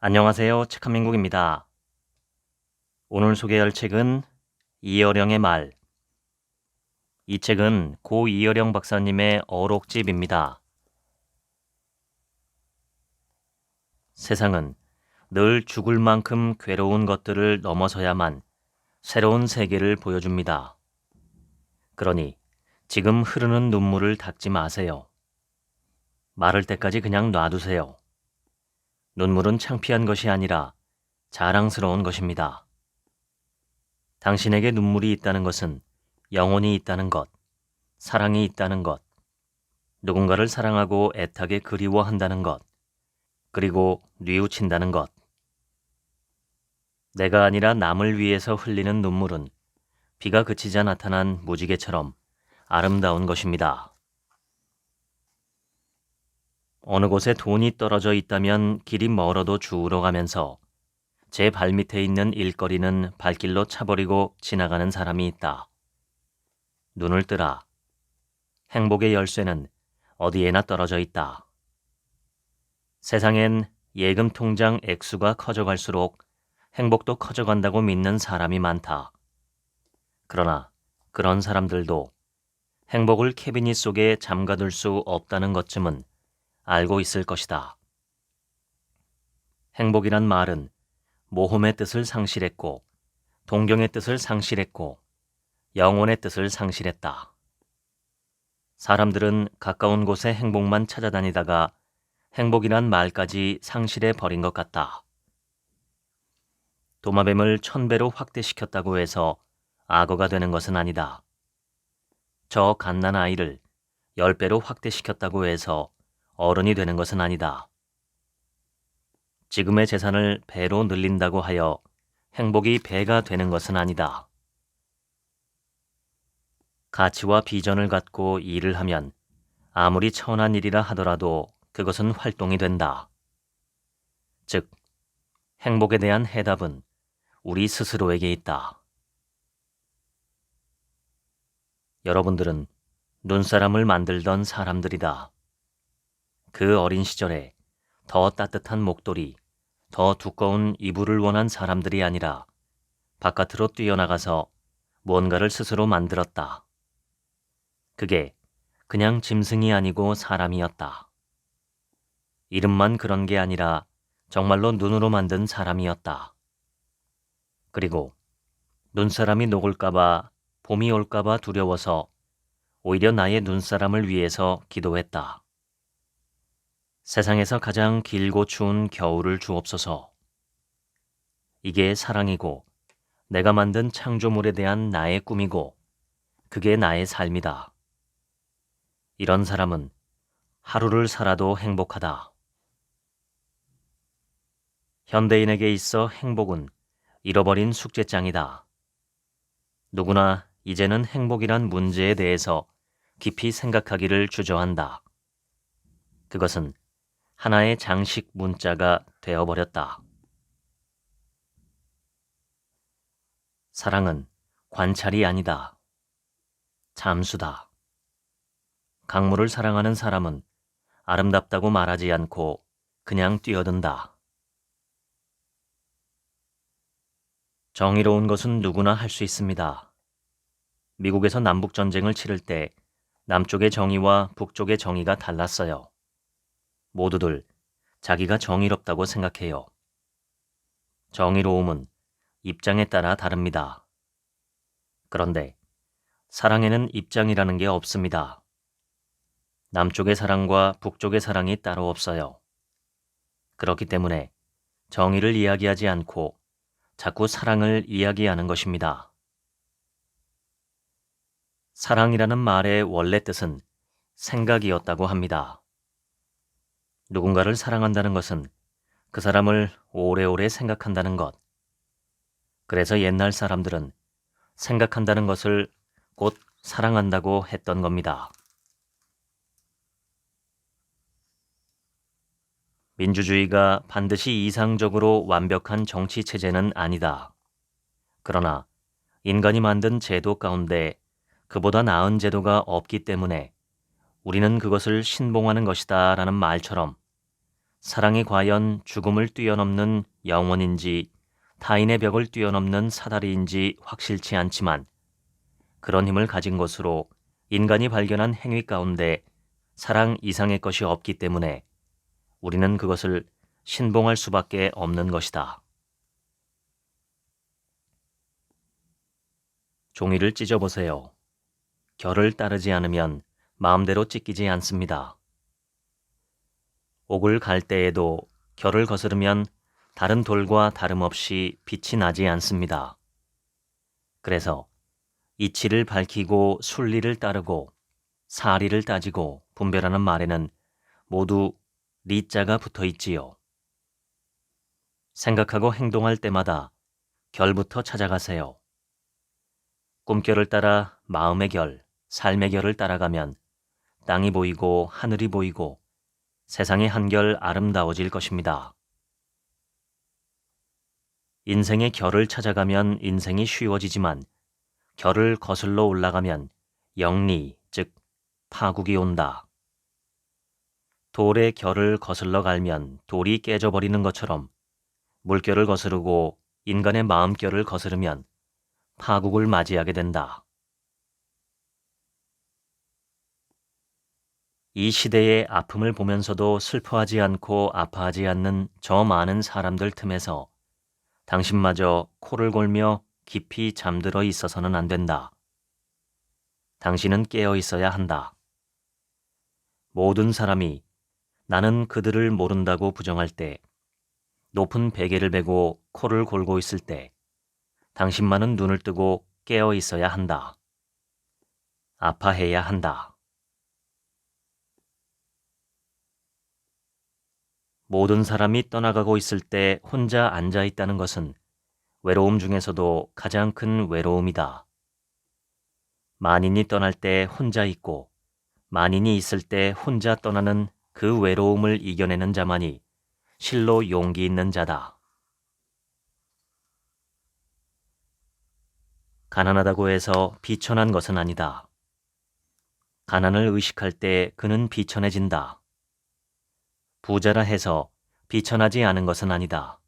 안녕하세요. 책한민국입니다. 오늘 소개할 책은 이어령의 말. 이 책은 고 이어령 박사님의 어록집입니다. 세상은 늘 죽을 만큼 괴로운 것들을 넘어서야만 새로운 세계를 보여줍니다. 그러니 지금 흐르는 눈물을 닦지 마세요. 마를 때까지 그냥 놔두세요. 눈물은 창피한 것이 아니라 자랑스러운 것입니다. 당신에게 눈물이 있다는 것은 영혼이 있다는 것, 사랑이 있다는 것, 누군가를 사랑하고 애타게 그리워한다는 것, 그리고 뉘우친다는 것. 내가 아니라 남을 위해서 흘리는 눈물은 비가 그치자 나타난 무지개처럼 아름다운 것입니다. 어느 곳에 돈이 떨어져 있다면 길이 멀어도 주우러 가면서 제 발밑에 있는 일거리는 발길로 차버리고 지나가는 사람이 있다. 눈을 뜨라. 행복의 열쇠는 어디에나 떨어져 있다. 세상엔 예금 통장 액수가 커져갈수록 행복도 커져간다고 믿는 사람이 많다. 그러나 그런 사람들도 행복을 캐비닛 속에 잠가둘 수 없다는 것쯤은 알고 있을 것이다. 행복이란 말은 모험의 뜻을 상실했고, 동경의 뜻을 상실했고, 영혼의 뜻을 상실했다. 사람들은 가까운 곳에 행복만 찾아다니다가 행복이란 말까지 상실해 버린 것 같다. 도마뱀을 1000배로 확대시켰다고 해서 악어가 되는 것은 아니다. 저 갓난 아이를 10배로 확대시켰다고 해서 어른이 되는 것은 아니다. 지금의 재산을 배로 늘린다고 하여 행복이 배가 되는 것은 아니다. 가치와 비전을 갖고 일을 하면 아무리 천한 일이라 하더라도 그것은 활동이 된다. 즉, 행복에 대한 해답은 우리 스스로에게 있다. 여러분들은 눈사람을 만들던 사람들이다. 그 어린 시절에 더 따뜻한 목도리, 더 두꺼운 이불을 원한 사람들이 아니라 바깥으로 뛰어나가서 무언가를 스스로 만들었다. 그게 그냥 짐승이 아니고 사람이었다. 이름만 그런 게 아니라 정말로 눈으로 만든 사람이었다. 그리고 눈사람이 녹을까봐, 봄이 올까봐 두려워서 오히려 나의 눈사람을 위해서 기도했다. 세상에서 가장 길고 추운 겨울을 주옵소서. 이게 사랑이고 내가 만든 창조물에 대한 나의 꿈이고 그게 나의 삶이다. 이런 사람은 하루를 살아도 행복하다. 현대인에게 있어 행복은 잃어버린 숙제장이다. 누구나 이제는 행복이란 문제에 대해서 깊이 생각하기를 주저한다. 그것은 하나의 장식 문자가 되어버렸다. 사랑은 관찰이 아니다. 잠수다. 강물을 사랑하는 사람은 아름답다고 말하지 않고 그냥 뛰어든다. 정의로운 것은 누구나 할 수 있습니다. 미국에서 남북전쟁을 치를 때 남쪽의 정의와 북쪽의 정의가 달랐어요. 모두들 자기가 정의롭다고 생각해요. 정의로움은 입장에 따라 다릅니다. 그런데 사랑에는 입장이라는 게 없습니다. 남쪽의 사랑과 북쪽의 사랑이 따로 없어요. 그렇기 때문에 정의를 이야기하지 않고 자꾸 사랑을 이야기하는 것입니다. 사랑이라는 말의 원래 뜻은 생각이었다고 합니다. 누군가를 사랑한다는 것은 그 사람을 오래오래 생각한다는 것. 그래서 옛날 사람들은 생각한다는 것을 곧 사랑한다고 했던 겁니다. 민주주의가 반드시 이상적으로 완벽한 정치 체제는 아니다. 그러나 인간이 만든 제도 가운데 그보다 나은 제도가 없기 때문에 우리는 그것을 신봉하는 것이다 라는 말처럼 사랑이 과연 죽음을 뛰어넘는 영원인지 타인의 벽을 뛰어넘는 사다리인지 확실치 않지만 그런 힘을 가진 것으로 인간이 발견한 행위 가운데 사랑 이상의 것이 없기 때문에 우리는 그것을 신봉할 수밖에 없는 것이다. 종이를 찢어보세요. 결을 따르지 않으면 마음대로 찢기지 않습니다. 옥을 갈 때에도 결을 거스르면 다른 돌과 다름없이 빛이 나지 않습니다. 그래서 이치를 밝히고 순리를 따르고 사리를 따지고 분별하는 말에는 모두 리자가 붙어 있지요. 생각하고 행동할 때마다 결부터 찾아가세요. 꿈결을 따라 마음의 결, 삶의 결을 따라가면 땅이 보이고 하늘이 보이고 세상이 한결 아름다워질 것입니다. 인생의 결을 찾아가면 인생이 쉬워지지만 결을 거슬러 올라가면 영리, 즉 파국이 온다. 돌의 결을 거슬러 갈면 돌이 깨져버리는 것처럼 물결을 거스르고 인간의 마음결을 거스르면 파국을 맞이하게 된다. 이 시대의 아픔을 보면서도 슬퍼하지 않고 아파하지 않는 저 많은 사람들 틈에서 당신마저 코를 골며 깊이 잠들어 있어서는 안 된다. 당신은 깨어 있어야 한다. 모든 사람이 나는 그들을 모른다고 부정할 때, 높은 베개를 베고 코를 골고 있을 때, 당신만은 눈을 뜨고 깨어 있어야 한다. 아파해야 한다. 모든 사람이 떠나가고 있을 때 혼자 앉아 있다는 것은 외로움 중에서도 가장 큰 외로움이다. 만인이 떠날 때 혼자 있고 만인이 있을 때 혼자 떠나는 그 외로움을 이겨내는 자만이 실로 용기 있는 자다. 가난하다고 해서 비천한 것은 아니다. 가난을 의식할 때 그는 비천해진다. 부자라 해서 비천하지 않은 것은 아니다.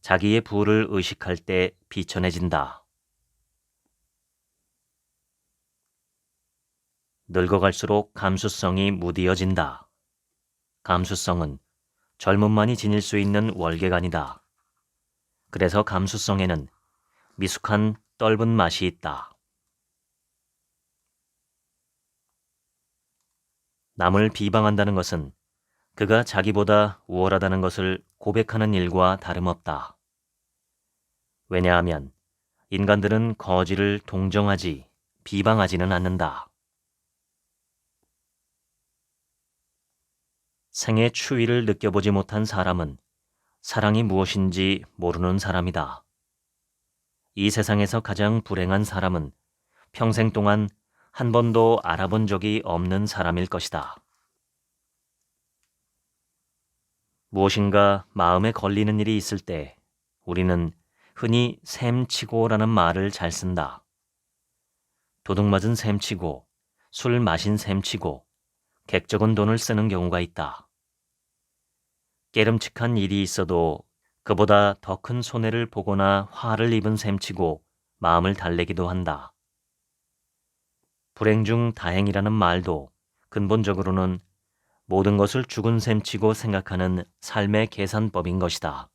자기의 부를 의식할 때 비천해진다. 늙어갈수록 감수성이 무디어진다. 감수성은 젊음만이 지닐 수 있는 월계관이다. 그래서 감수성에는 미숙한 떫은 맛이 있다. 남을 비방한다는 것은 그가 자기보다 우월하다는 것을 고백하는 일과 다름없다. 왜냐하면 인간들은 거지를 동정하지 비방하지는 않는다. 생의 추위를 느껴보지 못한 사람은 사랑이 무엇인지 모르는 사람이다. 이 세상에서 가장 불행한 사람은 평생 동안 한 번도 알아본 적이 없는 사람일 것이다. 무엇인가 마음에 걸리는 일이 있을 때 우리는 흔히 셈치고라는 말을 잘 쓴다. 도둑 맞은 셈치고, 술 마신 셈치고, 객 적은 돈을 쓰는 경우가 있다. 깨름칙한 일이 있어도 그보다 더 큰 손해를 보거나 화를 입은 셈치고 마음을 달래기도 한다. 불행 중 다행이라는 말도 근본적으로는 모든 것을 죽은 셈치고 생각하는 삶의 계산법인 것이다.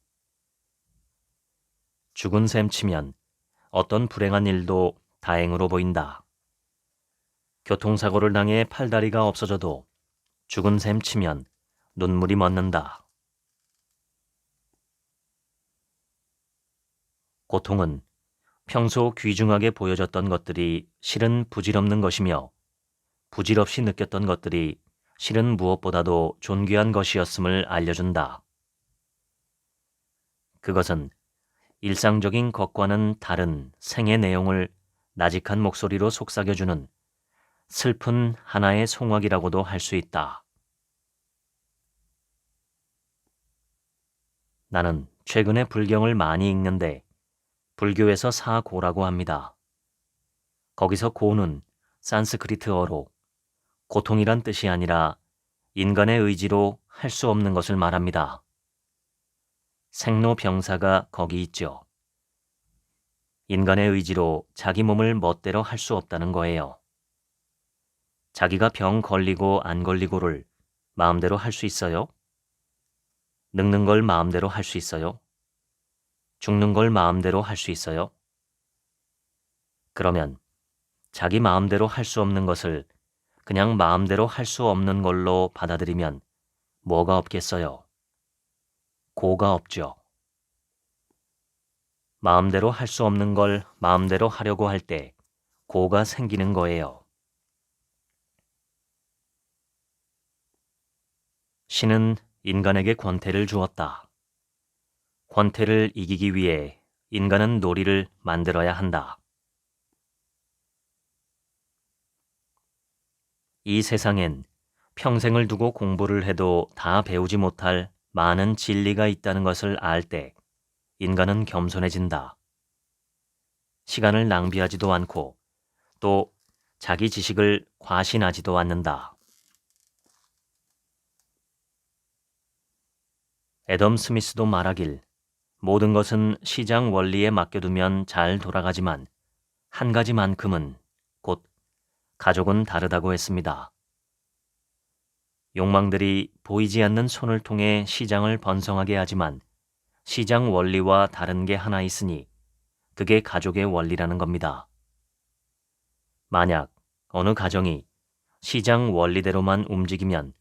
죽은 셈치면 어떤 불행한 일도 다행으로 보인다. 교통사고를 당해 팔다리가 없어져도 죽은 셈치면 눈물이 멎는다. 고통은 평소 귀중하게 보여졌던 것들이 실은 부질없는 것이며 부질없이 느꼈던 것들이 실은 무엇보다도 존귀한 것이었음을 알려준다. 그것은 일상적인 것과는 다른 생의 내용을 나직한 목소리로 속삭여주는 슬픈 하나의 송악이라고도 할 수 있다. 나는 최근에 불경을 많이 읽는데 불교에서 사고라고 합니다. 거기서 고는 산스크리트어로 고통이란 뜻이 아니라 인간의 의지로 할 수 없는 것을 말합니다. 생로병사가 거기 있죠. 인간의 의지로 자기 몸을 멋대로 할 수 없다는 거예요. 자기가 병 걸리고 안 걸리고를 마음대로 할 수 있어요? 늙는 걸 마음대로 할 수 있어요? 죽는 걸 마음대로 할 수 있어요? 그러면 자기 마음대로 할 수 없는 것을 그냥 마음대로 할 수 없는 걸로 받아들이면 뭐가 없겠어요? 고가 없죠. 마음대로 할 수 없는 걸 마음대로 하려고 할 때 고가 생기는 거예요. 신은 인간에게 권태를 주었다. 권태를 이기기 위해 인간은 놀이를 만들어야 한다. 이 세상엔 평생을 두고 공부를 해도 다 배우지 못할 많은 진리가 있다는 것을 알 때 인간은 겸손해진다. 시간을 낭비하지도 않고 또 자기 지식을 과신하지도 않는다. 애덤 스미스도 말하길 모든 것은 시장 원리에 맡겨두면 잘 돌아가지만 한 가지만큼은 곧 가족은 다르다고 했습니다. 욕망들이 보이지 않는 손을 통해 시장을 번성하게 하지만 시장 원리와 다른 게 하나 있으니 그게 가족의 원리라는 겁니다. 만약 어느 가정이 시장 원리대로만 움직이면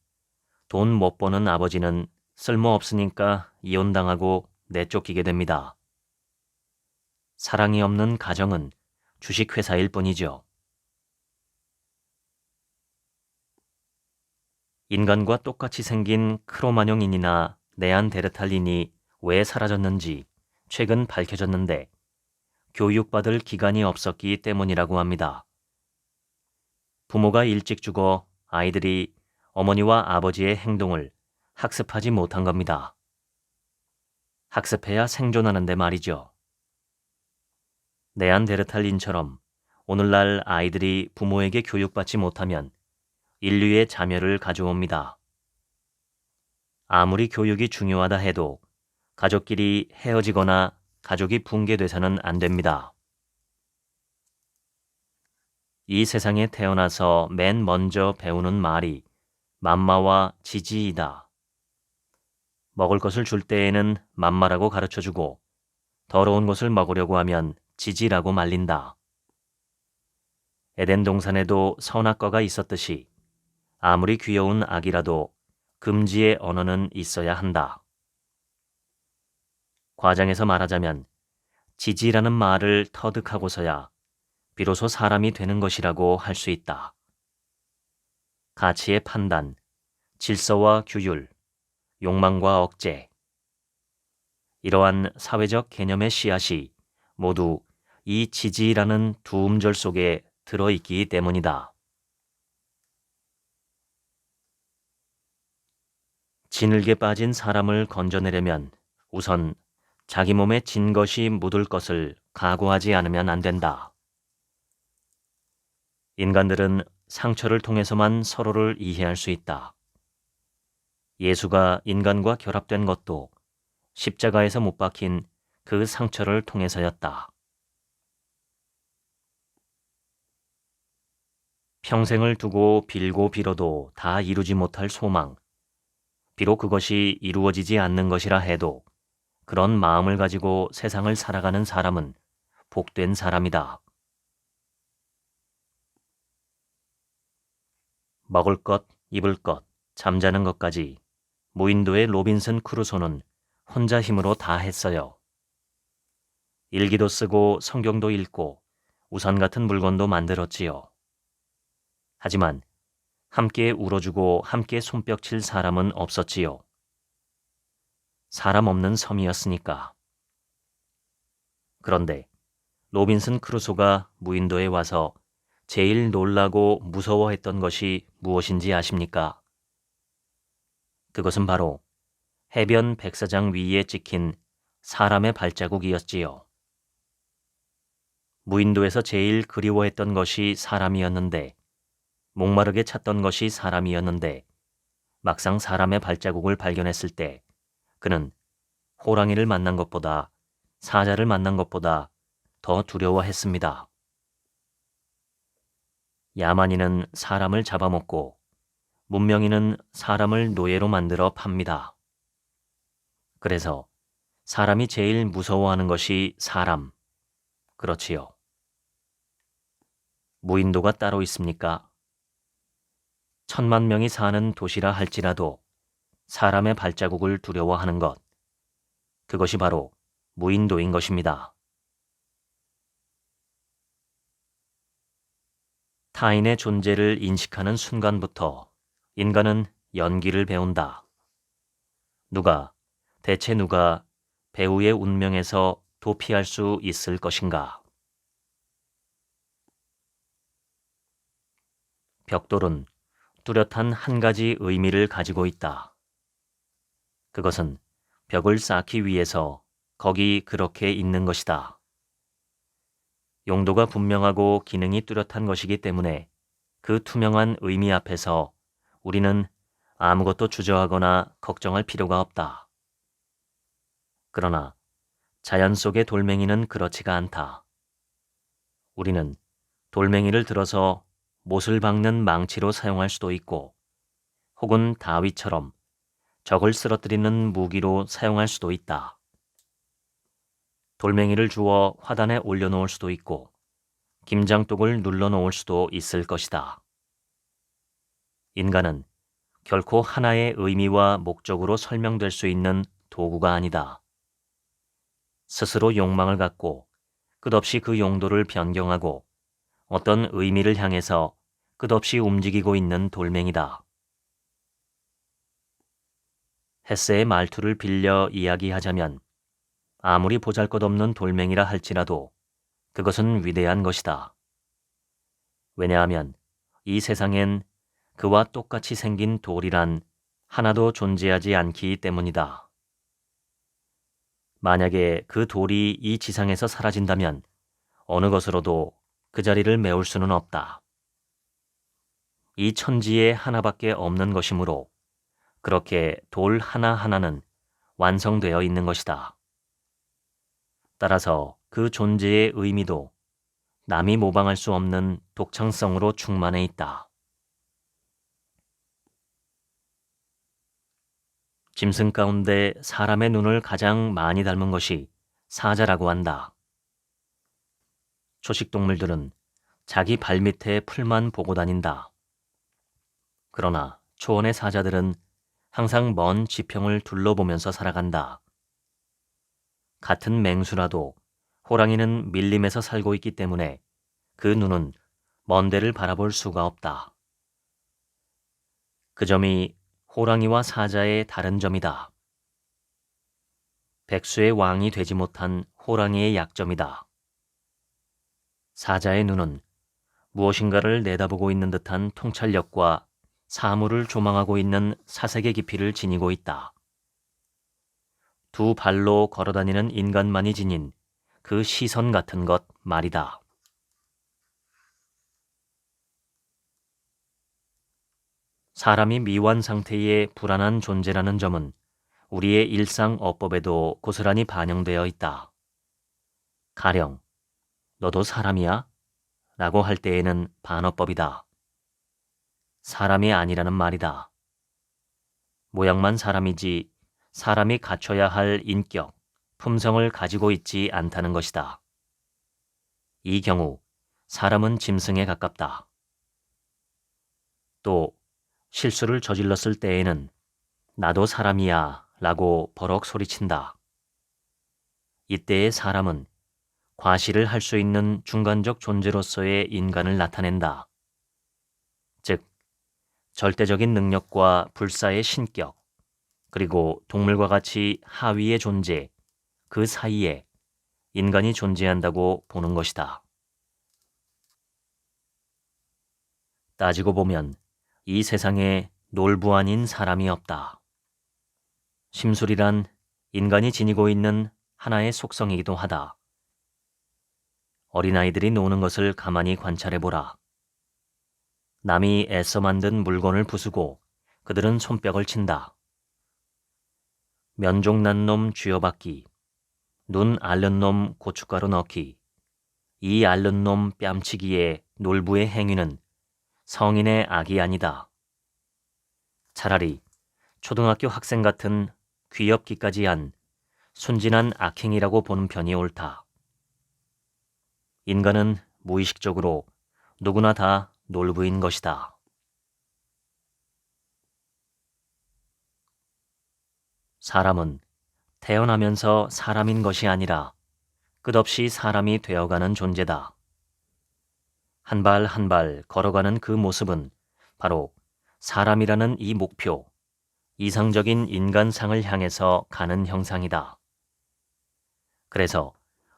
돈 못 버는 아버지는 쓸모없으니까 이혼당하고 내쫓기게 됩니다. 사랑이 없는 가정은 주식회사일 뿐이죠. 인간과 똑같이 생긴 크로마뇽인이나 네안데르탈인이 왜 사라졌는지 최근 밝혀졌는데 교육받을 기간이 없었기 때문이라고 합니다. 부모가 일찍 죽어 아이들이 어머니와 아버지의 행동을 학습하지 못한 겁니다. 학습해야 생존하는데 말이죠. 네안데르탈인처럼 오늘날 아이들이 부모에게 교육받지 못하면 인류의 자멸을 가져옵니다. 아무리 교육이 중요하다 해도 가족끼리 헤어지거나 가족이 붕괴돼서는 안 됩니다. 이 세상에 태어나서 맨 먼저 배우는 말이 맘마와 지지이다. 먹을 것을 줄 때에는 맘마라고 가르쳐주고 더러운 것을 먹으려고 하면 지지라고 말린다. 에덴 동산에도 선악과가 있었듯이 아무리 귀여운 아기라도 금지의 언어는 있어야 한다. 과장해서 말하자면 지지라는 말을 터득하고서야 비로소 사람이 되는 것이라고 할 수 있다. 가치의 판단, 질서와 규율, 욕망과 억제. 이러한 사회적 개념의 씨앗이 모두 이 지지라는 두 음절 속에 들어있기 때문이다. 진흙에 빠진 사람을 건져내려면 우선 자기 몸에 진 것이 묻을 것을 각오하지 않으면 안 된다. 인간들은 상처를 통해서만 서로를 이해할 수 있다. 예수가 인간과 결합된 것도 십자가에서 못 박힌 그 상처를 통해서였다. 평생을 두고 빌고 빌어도 다 이루지 못할 소망. 비록 그것이 이루어지지 않는 것이라 해도 그런 마음을 가지고 세상을 살아가는 사람은 복된 사람이다. 먹을 것, 입을 것, 잠자는 것까지 무인도의 로빈슨 크루소는 혼자 힘으로 다 했어요. 일기도 쓰고 성경도 읽고 우산 같은 물건도 만들었지요. 하지만 함께 울어주고 함께 손뼉칠 사람은 없었지요. 사람 없는 섬이었으니까. 그런데 로빈슨 크루소가 무인도에 와서 제일 놀라고 무서워했던 것이 무엇인지 아십니까? 그것은 바로 해변 백사장 위에 찍힌 사람의 발자국이었지요. 무인도에서 제일 그리워했던 것이 사람이었는데 목마르게 찾던 것이 사람이었는데 막상 사람의 발자국을 발견했을 때 그는 호랑이를 만난 것보다 사자를 만난 것보다 더 두려워했습니다. 야만인은 사람을 잡아먹고 문명인은 사람을 노예로 만들어 팝니다. 그래서 사람이 제일 무서워하는 것이 사람. 그렇지요. 무인도가 따로 있습니까? 1,000만 명이 사는 도시라 할지라도 사람의 발자국을 두려워하는 것, 그것이 바로 무인도인 것입니다. 타인의 존재를 인식하는 순간부터 인간은 연기를 배운다. 대체 누가 배우의 운명에서 도피할 수 있을 것인가? 벽돌은 뚜렷한 한 가지 의미를 가지고 있다. 그것은 벽을 쌓기 위해서 거기 그렇게 있는 것이다. 용도가 분명하고 기능이 뚜렷한 것이기 때문에 그 투명한 의미 앞에서 우리는 아무것도 주저하거나 걱정할 필요가 없다. 그러나 자연 속의 돌멩이는 그렇지가 않다. 우리는 돌멩이를 들어서 못을 박는 망치로 사용할 수도 있고 혹은 다윗처럼 적을 쓰러뜨리는 무기로 사용할 수도 있다. 돌멩이를 주워 화단에 올려놓을 수도 있고 김장독을 눌러놓을 수도 있을 것이다. 인간은 결코 하나의 의미와 목적으로 설명될 수 있는 도구가 아니다. 스스로 욕망을 갖고 끝없이 그 용도를 변경하고 어떤 의미를 향해서 끝없이 움직이고 있는 돌멩이다. 헤세의 말투를 빌려 이야기하자면 아무리 보잘것없는 돌멩이라 할지라도 그것은 위대한 것이다. 왜냐하면 이 세상엔 그와 똑같이 생긴 돌이란 하나도 존재하지 않기 때문이다. 만약에 그 돌이 이 지상에서 사라진다면 어느 것으로도 그 자리를 메울 수는 없다. 이 천지에 하나밖에 없는 것이므로 그렇게 돌 하나하나는 완성되어 있는 것이다. 따라서 그 존재의 의미도 남이 모방할 수 없는 독창성으로 충만해 있다. 짐승 가운데 사람의 눈을 가장 많이 닮은 것이 사자라고 한다. 초식동물들은 자기 발밑에 풀만 보고 다닌다. 그러나 초원의 사자들은 항상 먼 지평을 둘러보면서 살아간다. 같은 맹수라도 호랑이는 밀림에서 살고 있기 때문에 그 눈은 먼 데를 바라볼 수가 없다. 그 점이 호랑이와 사자의 다른 점이다. 백수의 왕이 되지 못한 호랑이의 약점이다. 사자의 눈은 무엇인가를 내다보고 있는 듯한 통찰력과 사물을 조망하고 있는 사색의 깊이를 지니고 있다. 두 발로 걸어다니는 인간만이 지닌 그 시선 같은 것 말이다. 사람이 미완 상태의 불안한 존재라는 점은 우리의 일상 어법에도 고스란히 반영되어 있다. 가령, 너도 사람이야? 라고 할 때에는 반어법이다. 사람이 아니라는 말이다. 모양만 사람이지 사람이 갖춰야 할 인격, 품성을 가지고 있지 않다는 것이다. 이 경우 사람은 짐승에 가깝다. 또 실수를 저질렀을 때에는 나도 사람이야 라고 버럭 소리친다. 이때의 사람은 과시를 할 수 있는 중간적 존재로서의 인간을 나타낸다. 즉, 절대적인 능력과 불사의 신격, 그리고 동물과 같이 하위의 존재, 그 사이에 인간이 존재한다고 보는 것이다. 따지고 보면 이 세상에 놀부 아닌 사람이 없다. 심술이란 인간이 지니고 있는 하나의 속성이기도 하다. 어린아이들이 노는 것을 가만히 관찰해보라. 남이 애써 만든 물건을 부수고 그들은 손뼉을 친다. 면종 난 놈 쥐어박기, 눈 앓는 놈 고춧가루 넣기, 이 앓는 놈 뺨치기의 놀부의 행위는 성인의 악이 아니다. 차라리 초등학교 학생 같은 귀엽기까지 한 순진한 악행이라고 보는 편이 옳다. 인간은 무의식적으로 누구나 다 놀부인 것이다. 사람은 태어나면서 사람인 것이 아니라 끝없이 사람이 되어가는 존재다. 한 발 한 발 걸어가는 그 모습은 바로 사람이라는 이 목표, 이상적인 인간상을 향해서 가는 형상이다. 그래서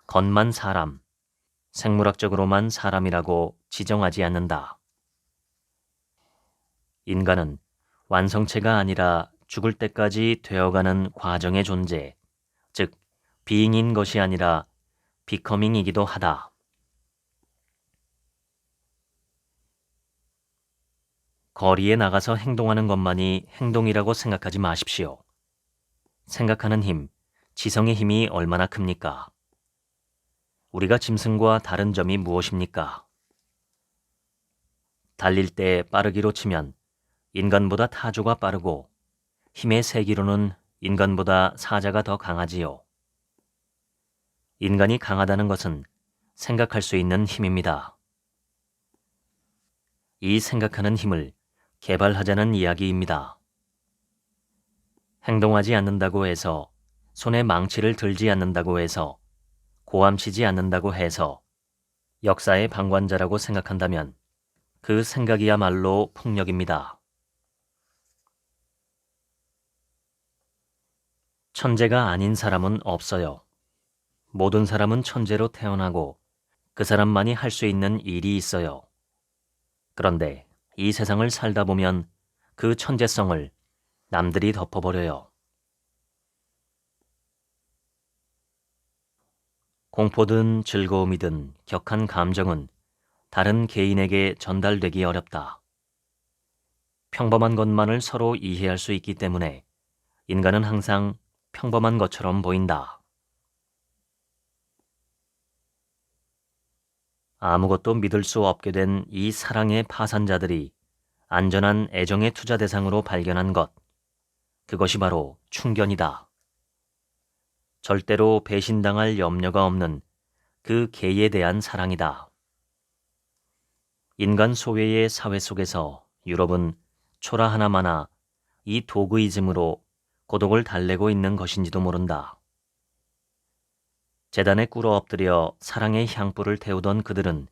겉만 사람, 생물학적으로만 사람이라고 지정하지 않는다. 인간은 완성체가 아니라 죽을 때까지 되어가는 과정의 존재, 즉 being인 것이 아니라 becoming이기도 하다. 거리에 나가서 행동하는 것만이 행동이라고 생각하지 마십시오. 생각하는 힘, 지성의 힘이 얼마나 큽니까? 우리가 짐승과 다른 점이 무엇입니까? 달릴 때 빠르기로 치면 인간보다 타조가 빠르고 힘의 세기로는 인간보다 사자가 더 강하지요. 인간이 강하다는 것은 생각할 수 있는 힘입니다. 이 생각하는 힘을 개발하자는 이야기입니다. 행동하지 않는다고 해서, 손에 망치를 들지 않는다고 해서, 고함치지 않는다고 해서 역사의 방관자라고 생각한다면 그 생각이야말로 폭력입니다. 천재가 아닌 사람은 없어요. 모든 사람은 천재로 태어나고 그 사람만이 할 수 있는 일이 있어요. 그런데 이 세상을 살다 보면 그 천재성을 남들이 덮어버려요. 공포든 즐거움이든 격한 감정은 다른 개인에게 전달되기 어렵다. 평범한 것만을 서로 이해할 수 있기 때문에 인간은 항상 평범한 것처럼 보인다. 아무것도 믿을 수 없게 된 이 사랑의 파산자들이 안전한 애정의 투자 대상으로 발견한 것, 그것이 바로 충견이다. 절대로 배신당할 염려가 없는 그 개에 대한 사랑이다. 인간 소외의 사회 속에서 유럽은 초라 하나마나 이 도그이즘으로 고독을 달래고 있는 것인지도 모른다. 재단에 꿇어 엎드려 사랑의 향불을 태우던 그들은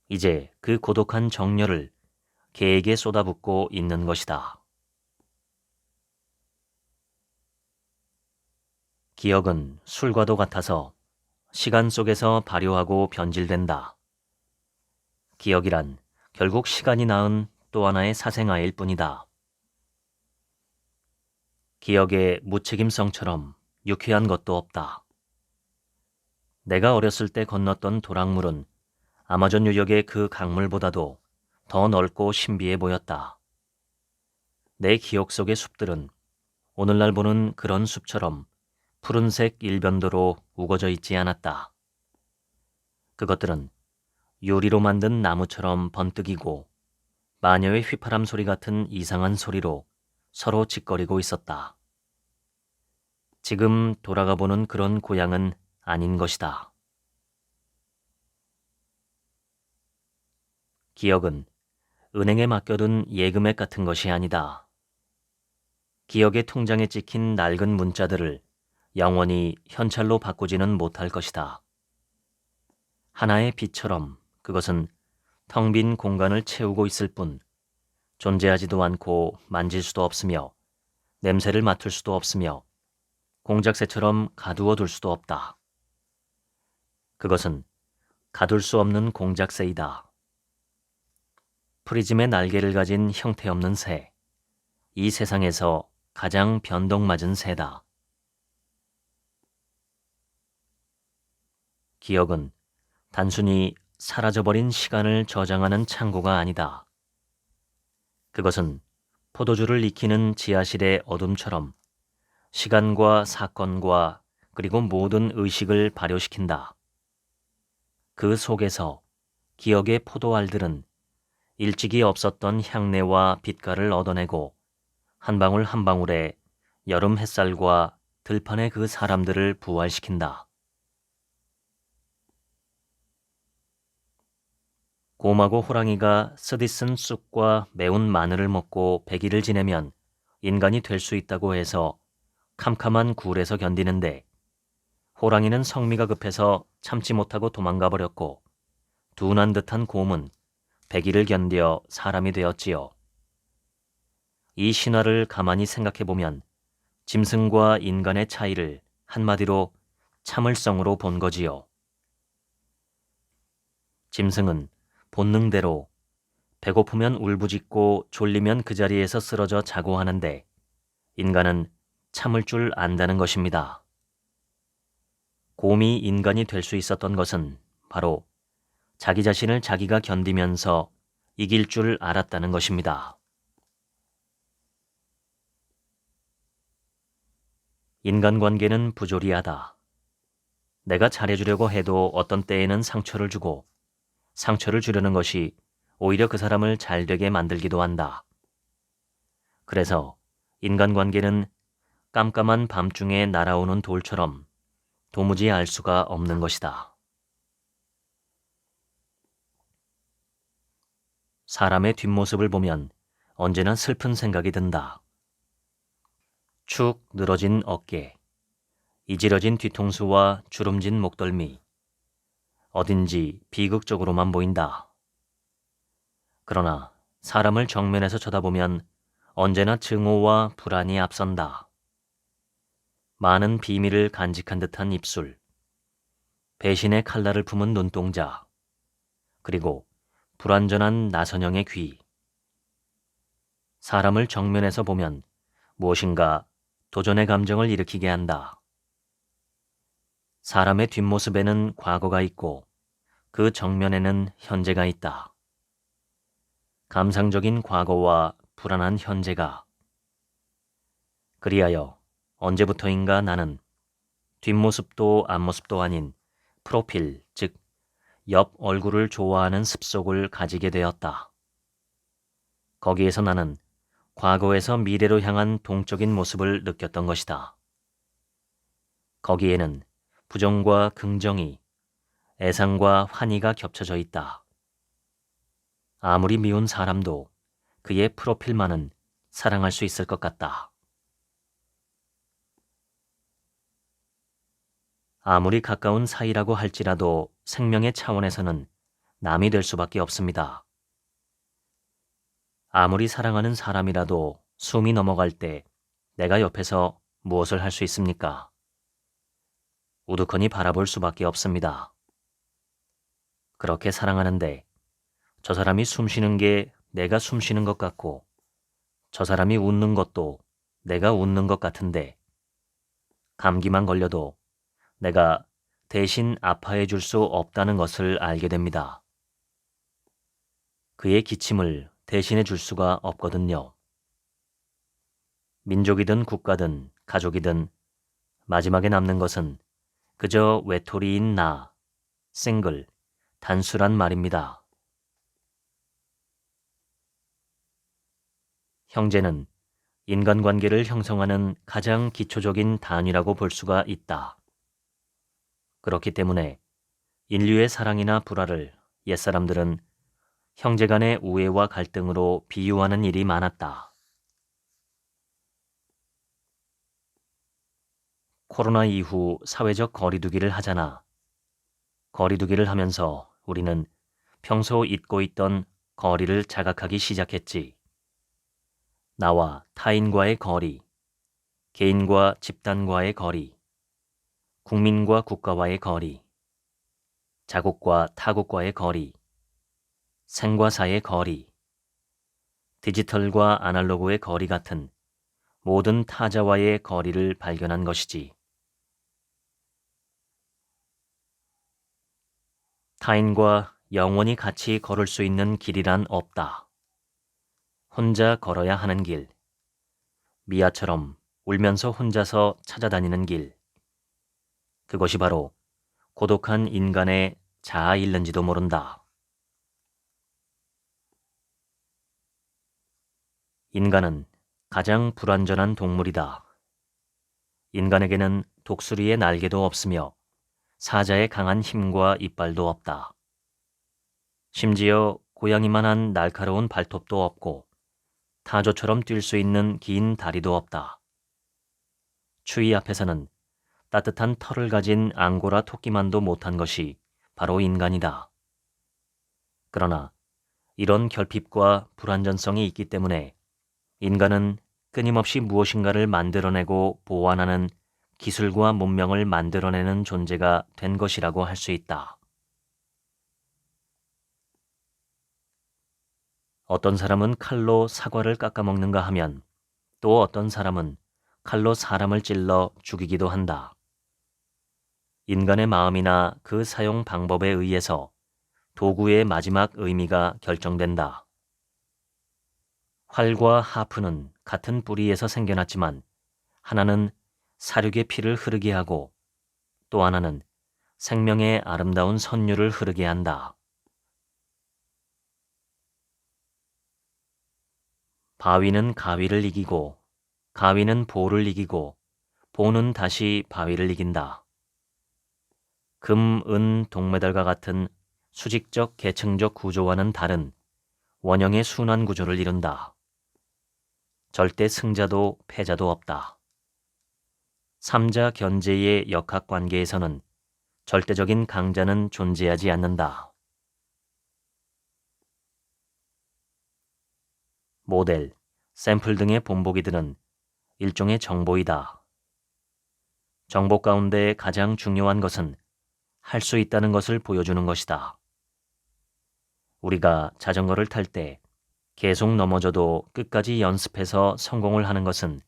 이제 그 고독한 정열을 개에게 쏟아붓고 있는 것이다. 기억은 술과도 같아서 시간 속에서 발효하고 변질된다. 기억이란 결국 시간이 낳은 또 하나의 사생아일 뿐이다. 기억의 무책임성처럼 유쾌한 것도 없다. 내가 어렸을 때 건넜던 도랑물은 아마존 유역의 그 강물보다도 더 넓고 신비해 보였다. 내 기억 속의 숲들은 오늘날 보는 그런 숲처럼 푸른색 일변도로 우거져 있지 않았다. 그것들은 유리로 만든 나무처럼 번뜩이고 마녀의 휘파람 소리 같은 이상한 소리로 서로 짓거리고 있었다. 지금 돌아가 보는 그런 고향은 아닌 것이다. 기억은 은행에 맡겨둔 예금액 같은 것이 아니다. 기억의 통장에 찍힌 낡은 문자들을 영원히 현찰로 바꾸지는 못할 것이다. 하나의 빛처럼 그것은 텅 빈 공간을 채우고 있을 뿐 존재하지도 않고 만질 수도 없으며 냄새를 맡을 수도 없으며 공작새처럼 가두어 둘 수도 없다. 그것은 가둘 수 없는 공작새이다. 프리즘의 날개를 가진 형태없는 새, 이 세상에서 가장 변덕맞은 새다. 기억은 단순히 사라져버린 시간을 저장하는 창고가 아니다. 그것은 포도주를 익히는 지하실의 어둠처럼 시간과 사건과 그리고 모든 의식을 발효시킨다. 그 속에서 기억의 포도알들은 일찍이 없었던 향내와 빛깔을 얻어내고 한 방울 한 방울에 여름 햇살과 들판의 그 사람들을 부활시킨다. 곰하고 호랑이가 쓰디쓴 쑥과 매운 마늘을 먹고 100일을 지내면 인간이 될 수 있다고 해서 캄캄한 굴에서 견디는데 호랑이는 성미가 급해서 참지 못하고 도망가 버렸고 둔한 듯한 곰은 100일을 견뎌 사람이 되었지요. 이 신화를 가만히 생각해 보면 짐승과 인간의 차이를 한마디로 참을성으로 본 거지요. 짐승은 본능대로 배고프면 울부짖고 졸리면 그 자리에서 쓰러져 자고 하는데 인간은 참을 줄 안다는 것입니다. 곰이 인간이 될 수 있었던 것은 바로 자기 자신을 자기가 견디면서 이길 줄 알았다는 것입니다. 인간관계는 부조리하다. 내가 잘해주려고 해도 어떤 때에는 상처를 주고 상처를 주려는 것이 오히려 그 사람을 잘되게 만들기도 한다. 그래서 인간관계는 깜깜한 밤중에 날아오는 돌처럼 도무지 알 수가 없는 것이다. 사람의 뒷모습을 보면 언제나 슬픈 생각이 든다. 축 늘어진 어깨, 이지러진 뒤통수와 주름진 목덜미, 어딘지 비극적으로만 보인다. 그러나 사람을 정면에서 쳐다보면 언제나 증오와 불안이 앞선다. 많은 비밀을 간직한 듯한 입술, 배신의 칼날을 품은 눈동자, 그리고 불완전한 나선형의 귀. 사람을 정면에서 보면 무엇인가 도전의 감정을 일으키게 한다. 사람의 뒷모습에는 과거가 있고 그 정면에는 현재가 있다. 감상적인 과거와 불안한 현재가. 그리하여 언제부터인가 나는 뒷모습도 앞모습도 아닌 프로필, 즉 옆 얼굴을 좋아하는 습속을 가지게 되었다. 거기에서 나는 과거에서 미래로 향한 동적인 모습을 느꼈던 것이다. 거기에는 부정과 긍정이, 애상과 환희가 겹쳐져 있다. 아무리 미운 사람도 그의 프로필만은 사랑할 수 있을 것 같다. 아무리 가까운 사이라고 할지라도 생명의 차원에서는 남이 될 수밖에 없습니다. 아무리 사랑하는 사람이라도 숨이 넘어갈 때 내가 옆에서 무엇을 할 수 있습니까? 우두커니 바라볼 수밖에 없습니다. 그렇게 사랑하는데 저 사람이 숨 쉬는 게 내가 숨 쉬는 것 같고 저 사람이 웃는 것도 내가 웃는 것 같은데 감기만 걸려도 내가 대신 아파해 줄 수 없다는 것을 알게 됩니다. 그의 기침을 대신해 줄 수가 없거든요. 민족이든 국가든 가족이든 마지막에 남는 것은 그저 외톨이인 나, 싱글, 단수란 말입니다. 형제는 인간관계를 형성하는 가장 기초적인 단위라고 볼 수가 있다. 그렇기 때문에 인류의 사랑이나 불화를 옛사람들은 형제 간의 우애와 갈등으로 비유하는 일이 많았다. 코로나 이후 사회적 거리두기를 하잖아. 거리두기를 하면서 우리는 평소 잊고 있던 거리를 자각하기 시작했지. 나와 타인과의 거리, 개인과 집단과의 거리, 국민과 국가와의 거리, 자국과 타국과의 거리, 생과 사의 거리, 디지털과 아날로그의 거리 같은 모든 타자와의 거리를 발견한 것이지. 타인과 영원히 같이 걸을 수 있는 길이란 없다. 혼자 걸어야 하는 길, 미아처럼 울면서 혼자서 찾아다니는 길, 그것이 바로 고독한 인간의 자아일는지도 모른다. 인간은 가장 불완전한 동물이다. 인간에게는 독수리의 날개도 없으며 사자의 강한 힘과 이빨도 없다. 심지어 고양이만한 날카로운 발톱도 없고 타조처럼 뛸 수 있는 긴 다리도 없다. 추위 앞에서는 따뜻한 털을 가진 앙고라 토끼만도 못한 것이 바로 인간이다. 그러나 이런 결핍과 불완전성이 있기 때문에 인간은 끊임없이 무엇인가를 만들어내고 보완하는 기술과 문명을 만들어내는 존재가 된 것이라고 할 수 있다. 어떤 사람은 칼로 사과를 깎아먹는가 하면 또 어떤 사람은 칼로 사람을 찔러 죽이기도 한다. 인간의 마음이나 그 사용 방법에 의해서 도구의 마지막 의미가 결정된다. 활과 하프는 같은 뿌리에서 생겨났지만 하나는 사륙의 피를 흐르게 하고 또 하나는 생명의 아름다운 선율을 흐르게 한다. 바위는 가위를 이기고 가위는 보를 이기고 보는 다시 바위를 이긴다. 금, 은, 동메달과 같은 수직적 계층적 구조와는 다른 원형의 순환 구조를 이룬다. 절대 승자도 패자도 없다. 삼자 견제의 역학관계에서는 절대적인 강자는 존재하지 않는다. 모델, 샘플 등의 본보기들은 일종의 정보이다. 정보 가운데 가장 중요한 것은 할 수 있다는 것을 보여주는 것이다. 우리가 자전거를 탈 때 계속 넘어져도 끝까지 연습해서 성공을 하는 것은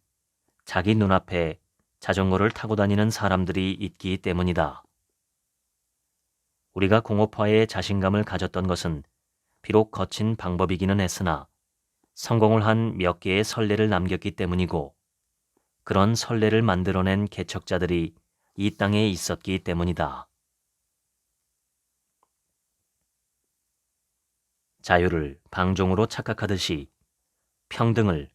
자기 눈앞에 자전거를 타고 다니는 사람들이 있기 때문이다. 우리가 공업화에 자신감을 가졌던 것은 비록 거친 방법이기는 했으나 성공을 한 몇 개의 선례를 남겼기 때문이고 그런 선례를 만들어낸 개척자들이 이 땅에 있었기 때문이다. 자유를 방종으로 착각하듯이 평등을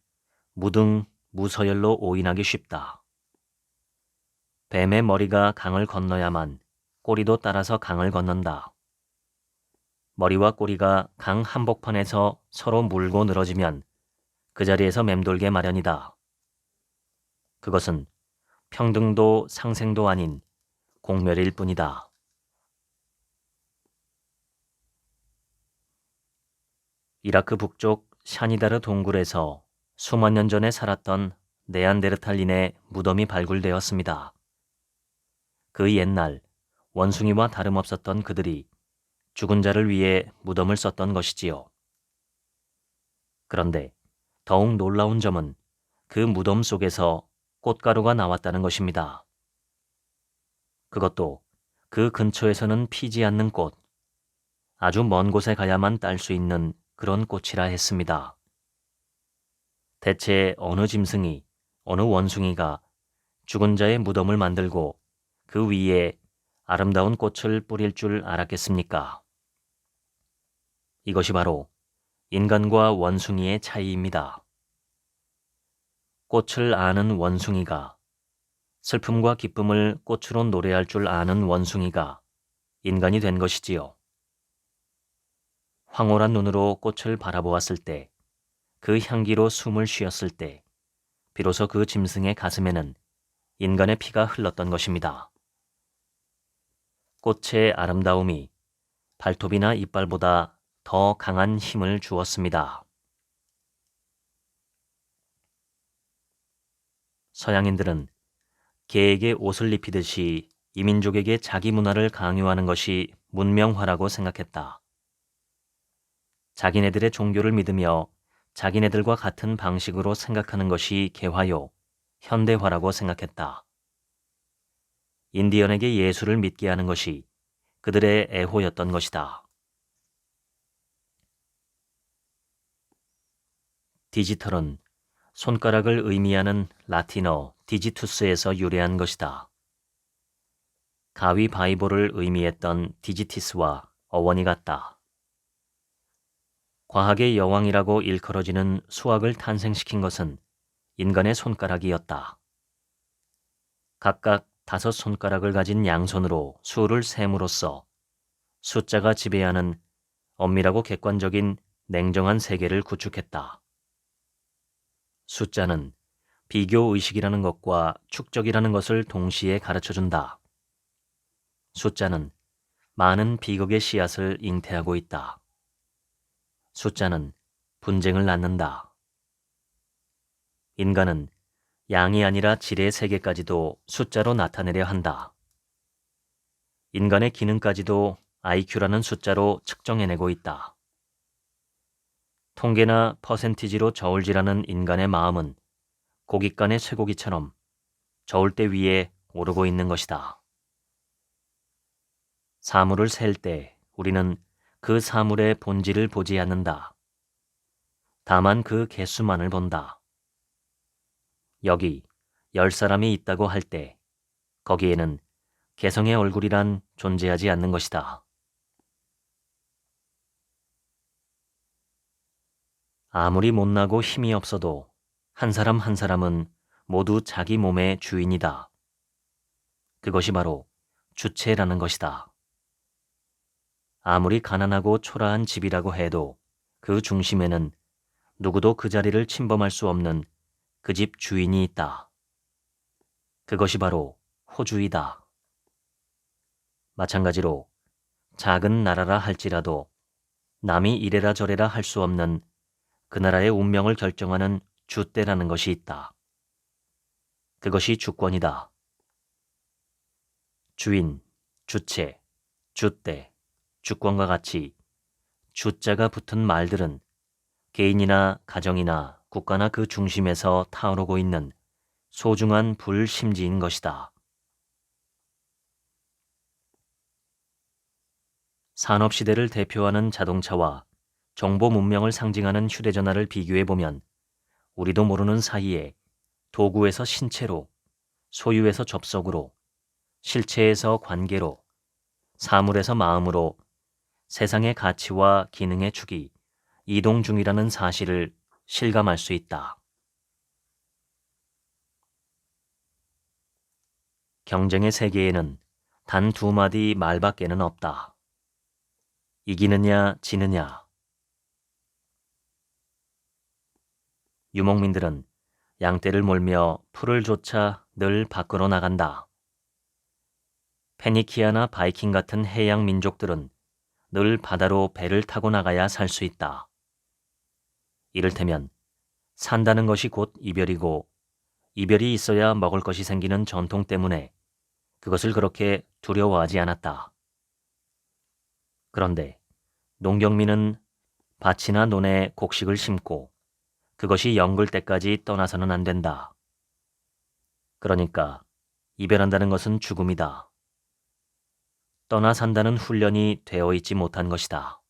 무등, 무서열로 오인하기 쉽다. 뱀의 머리가 강을 건너야만 꼬리도 따라서 강을 건넌다. 머리와 꼬리가 강 한복판에서 서로 물고 늘어지면 그 자리에서 맴돌게 마련이다. 그것은 평등도 상생도 아닌 공멸일 뿐이다. 이라크 북쪽 샤니다르 동굴에서 수만 년 전에 살았던 네안데르탈린의 무덤이 발굴되었습니다. 그 옛날 원숭이와 다름없었던 그들이 죽은 자를 위해 무덤을 썼던 것이지요. 그런데 더욱 놀라운 점은 그 무덤 속에서 꽃가루가 나왔다는 것입니다. 그것도 그 근처에서는 피지 않는 꽃, 아주 먼 곳에 가야만 딸 수 있는 그런 꽃이라 했습니다. 대체 어느 짐승이, 어느 원숭이가 죽은 자의 무덤을 만들고 그 위에 아름다운 꽃을 뿌릴 줄 알았겠습니까? 이것이 바로 인간과 원숭이의 차이입니다. 꽃을 아는 원숭이가, 슬픔과 기쁨을 꽃으로 노래할 줄 아는 원숭이가 인간이 된 것이지요. 황홀한 눈으로 꽃을 바라보았을 때, 그 향기로 숨을 쉬었을 때, 비로소 그 짐승의 가슴에는 인간의 피가 흘렀던 것입니다. 꽃의 아름다움이 발톱이나 이빨보다 더 강한 힘을 주었습니다. 서양인들은 개에게 옷을 입히듯이 이민족에게 자기 문화를 강요하는 것이 문명화라고 생각했다. 자기네들의 종교를 믿으며 자기네들과 같은 방식으로 생각하는 것이 개화요, 현대화라고 생각했다. 인디언에게 예수를 믿게 하는 것이 그들의 애호였던 것이다. 디지털은 손가락을 의미하는 라틴어 디지투스에서 유래한 것이다. 가위바위보를 의미했던 디지티스와 어원이 같다. 과학의 여왕이라고 일컬어지는 수학을 탄생시킨 것은 인간의 손가락이었다. 각각 5손가락을 가진 양손으로 수를 셈으로써 숫자가 지배하는 엄밀하고 객관적인 냉정한 세계를 구축했다. 숫자는 비교의식이라는 것과 축적이라는 것을 동시에 가르쳐준다. 숫자는 많은 비극의 씨앗을 잉태하고 있다. 숫자는 분쟁을 낳는다. 인간은 양이 아니라 질의 세계까지도 숫자로 나타내려 한다. 인간의 기능까지도 IQ라는 숫자로 측정해내고 있다. 통계나 퍼센티지로 저울질하는 인간의 마음은 고깃간의 쇠고기처럼 저울대 위에 오르고 있는 것이다. 사물을 셀 때 우리는 그 사물의 본질을 보지 않는다. 다만 그 개수만을 본다. 여기 10사람이 있다고 할 때 거기에는 개성의 얼굴이란 존재하지 않는 것이다. 아무리 못나고 힘이 없어도 한 사람 한 사람은 모두 자기 몸의 주인이다. 그것이 바로 주체라는 것이다. 아무리 가난하고 초라한 집이라고 해도 그 중심에는 누구도 그 자리를 침범할 수 없는 그 집 주인이 있다. 그것이 바로 호주이다. 마찬가지로 작은 나라라 할지라도 남이 이래라 저래라 할 수 없는 그 나라의 운명을 결정하는 주대라는 것이 있다. 그것이 주권이다. 주인, 주체, 주대, 주권과 같이 주자가 붙은 말들은 개인이나 가정이나 국가나 그 중심에서 타오르고 있는 소중한 불심지인 것이다. 산업시대를 대표하는 자동차와 정보 문명을 상징하는 휴대전화를 비교해보면 우리도 모르는 사이에 도구에서 신체로, 소유에서 접속으로, 실체에서 관계로, 사물에서 마음으로 세상의 가치와 기능의 축이 이동 중이라는 사실을 실감할 수 있다. 경쟁의 세계에는 단 2마디 말밖에는 없다. 이기느냐 지느냐. 유목민들은 양떼를 몰며 풀을 쫓아 늘 밖으로 나간다. 페니키아나 바이킹 같은 해양 민족들은 늘 바다로 배를 타고 나가야 살 수 있다. 이를테면 산다는 것이 곧 이별이고 이별이 있어야 먹을 것이 생기는 전통 때문에 그것을 그렇게 두려워하지 않았다. 그런데 농경민은 밭이나 논에 곡식을 심고 그것이 영글 때까지 떠나서는 안 된다. 그러니까 이별한다는 것은 죽음이다. 떠나 산다는 훈련이 되어 있지 못한 것이다.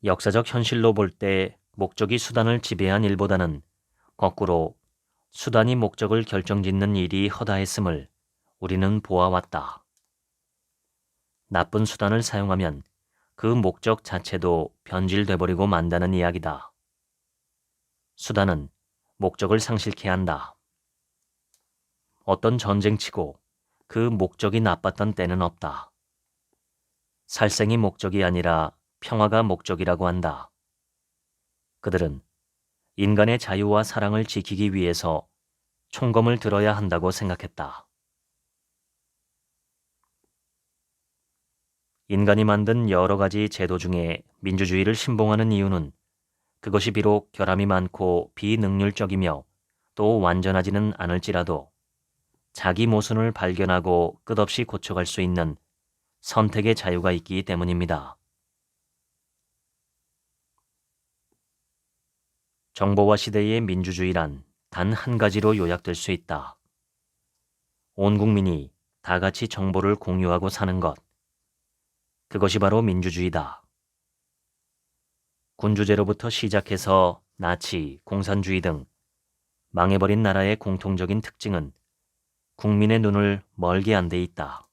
역사적 현실로 볼 때 목적이 수단을 지배한 일보다는 거꾸로 수단이 목적을 결정짓는 일이 허다했음을 우리는 보아왔다. 나쁜 수단을 사용하면 그 목적 자체도 변질돼버리고 만다는 이야기다. 수단은 목적을 상실케 한다. 어떤 전쟁치고 그 목적이 나빴던 때는 없다. 살생이 목적이 아니라 평화가 목적이라고 한다. 그들은 인간의 자유와 사랑을 지키기 위해서 총검을 들어야 한다고 생각했다. 인간이 만든 여러 가지 제도 중에 민주주의를 신봉하는 이유는 그것이 비록 결함이 많고 비능률적이며 또 완전하지는 않을지라도 자기 모순을 발견하고 끝없이 고쳐갈 수 있는 선택의 자유가 있기 때문입니다. 정보화 시대의 민주주의란 단 한 가지로 요약될 수 있다. 온 국민이 다 같이 정보를 공유하고 사는 것. 그것이 바로 민주주의다. 군주제로부터 시작해서 나치, 공산주의 등 망해버린 나라의 공통적인 특징은 국민의 눈을 멀게 한 데 있다.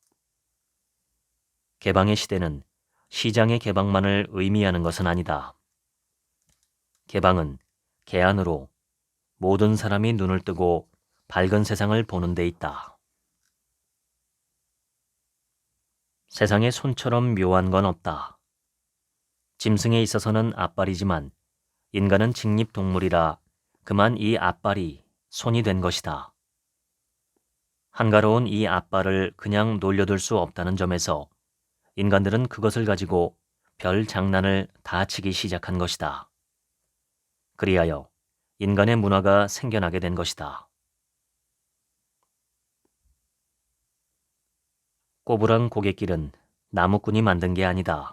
개방의 시대는 시장의 개방만을 의미하는 것은 아니다. 개방은 개안으로 모든 사람이 눈을 뜨고 밝은 세상을 보는 데 있다. 세상에 손처럼 묘한 건 없다. 짐승에 있어서는 앞발이지만 인간은 직립동물이라 그만 이 앞발이 손이 된 것이다. 한가로운 이 앞발을 그냥 놀려둘 수 없다는 점에서 인간들은 그것을 가지고 별 장난을 다 치기 시작한 것이다. 그리하여 인간의 문화가 생겨나게 된 것이다. 꼬부랑 고갯길은 나무꾼이 만든 게 아니다.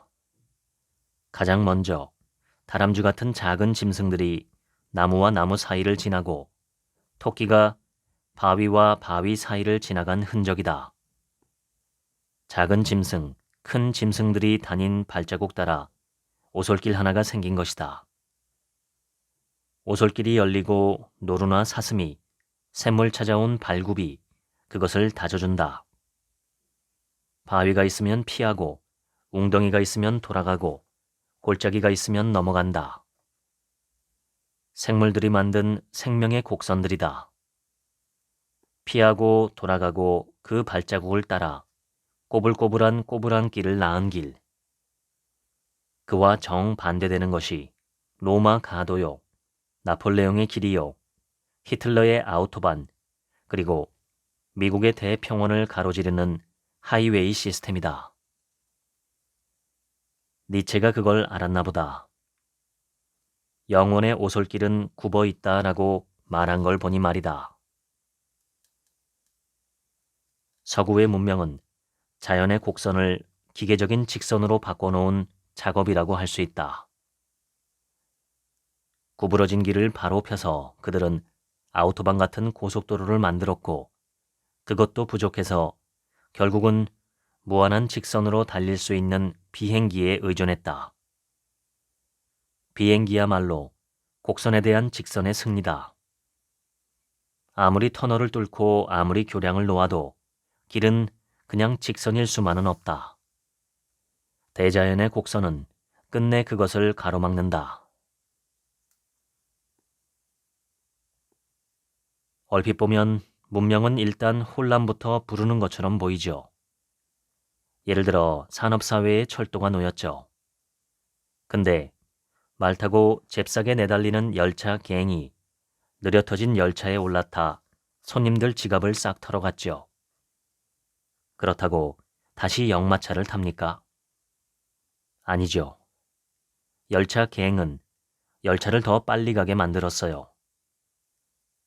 가장 먼저 다람쥐 같은 작은 짐승들이 나무와 나무 사이를 지나고 토끼가 바위와 바위 사이를 지나간 흔적이다. 작은 짐승, 큰 짐승들이 다닌 발자국 따라 오솔길 하나가 생긴 것이다. 오솔길이 열리고 노루나 사슴이 샘물 찾아온 발굽이 그것을 다져준다. 바위가 있으면 피하고 웅덩이가 있으면 돌아가고 골짜기가 있으면 넘어간다. 생물들이 만든 생명의 곡선들이다. 피하고 돌아가고 그 발자국을 따라 꼬불꼬불한 꼬불한 길을 낳은 길. 그와 정반대되는 것이 로마 가도요, 나폴레옹의 길이요, 히틀러의 아우토반, 그리고 미국의 대평원을 가로지르는 하이웨이 시스템이다. 니체가 그걸 알았나 보다. 영혼의 오솔길은 굽어 있다라고 말한 걸 보니 말이다. 서구의 문명은 자연의 곡선을 기계적인 직선으로 바꿔놓은 작업이라고 할 수 있다. 구부러진 길을 바로 펴서 그들은 아우토반 같은 고속도로를 만들었고 그것도 부족해서 결국은 무한한 직선으로 달릴 수 있는 비행기에 의존했다. 비행기야말로 곡선에 대한 직선의 승리다. 아무리 터널을 뚫고 아무리 교량을 놓아도 길은 그냥 직선일 수만은 없다. 대자연의 곡선은 끝내 그것을 가로막는다. 얼핏 보면 문명은 일단 혼란부터 부르는 것처럼 보이죠. 예를 들어 산업사회에 철도가 놓였죠. 근데 말 타고 잽싸게 내달리는 열차 갱이 느려 터진 열차에 올라타 손님들 지갑을 싹 털어갔죠. 그렇다고 다시 역마차를 탑니까? 아니죠. 열차 갱은 열차를 더 빨리 가게 만들었어요.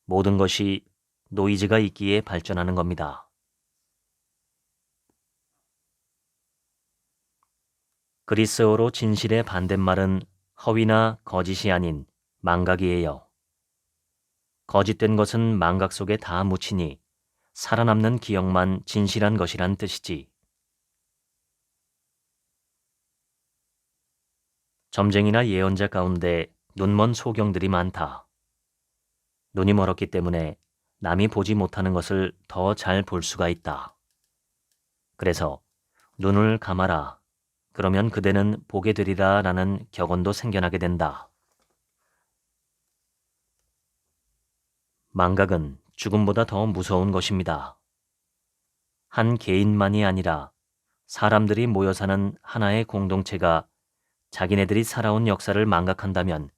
모든 것이 노이즈가 있기에 발전하는 겁니다. 그리스어로 진실의 반대말은 허위나 거짓이 아닌 망각이에요. 거짓된 것은 망각 속에 다 묻히니 살아남는 기억만 진실한 것이란 뜻이지. 점쟁이나 예언자 가운데 눈먼 소경들이 많다. 눈이 멀었기 때문에 남이 보지 못하는 것을 더 잘 볼 수가 있다. 그래서 눈을 감아라. 그러면 그대는 보게 되리라 라는 격언도 생겨나게 된다. 망각은 죽음보다 더 무서운 것입니다. 한 개인만이 아니라 사람들이 모여 사는 하나의 공동체가 자기네들이 살아온 역사를 망각한다면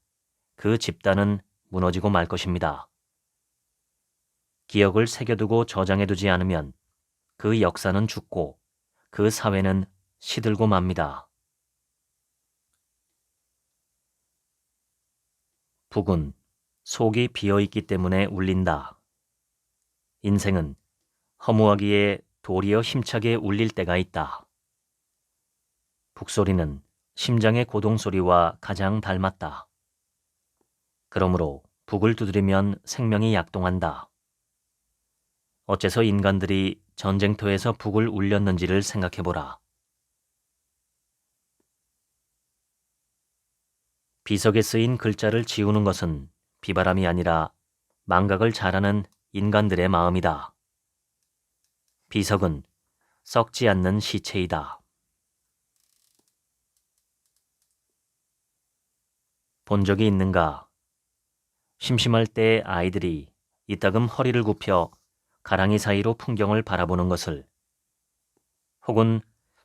그 집단은 무너지고 말 것입니다. 기억을 새겨두고 저장해두지 않으면 그 역사는 죽고 그 사회는 시들고 맙니다. 북은 속이 비어있기 때문에 울린다. 인생은 허무하기에 도리어 힘차게 울릴 때가 있다. 북소리는 심장의 고동소리와 가장 닮았다. 그러므로 북을 두드리면 생명이 약동한다. 어째서 인간들이 전쟁터에서 북을 울렸는지를 생각해보라. 비석에 쓰인 글자를 지우는 것은 비바람이 아니라 망각을 잘하는 인간들의 마음이다. 비석은 썩지 않는 시체이다. 본 적이 있는가? 심심할 때 아이들이 이따금 허리를 굽혀 가랑이 사이로 풍경을 바라보는 것을, 혹은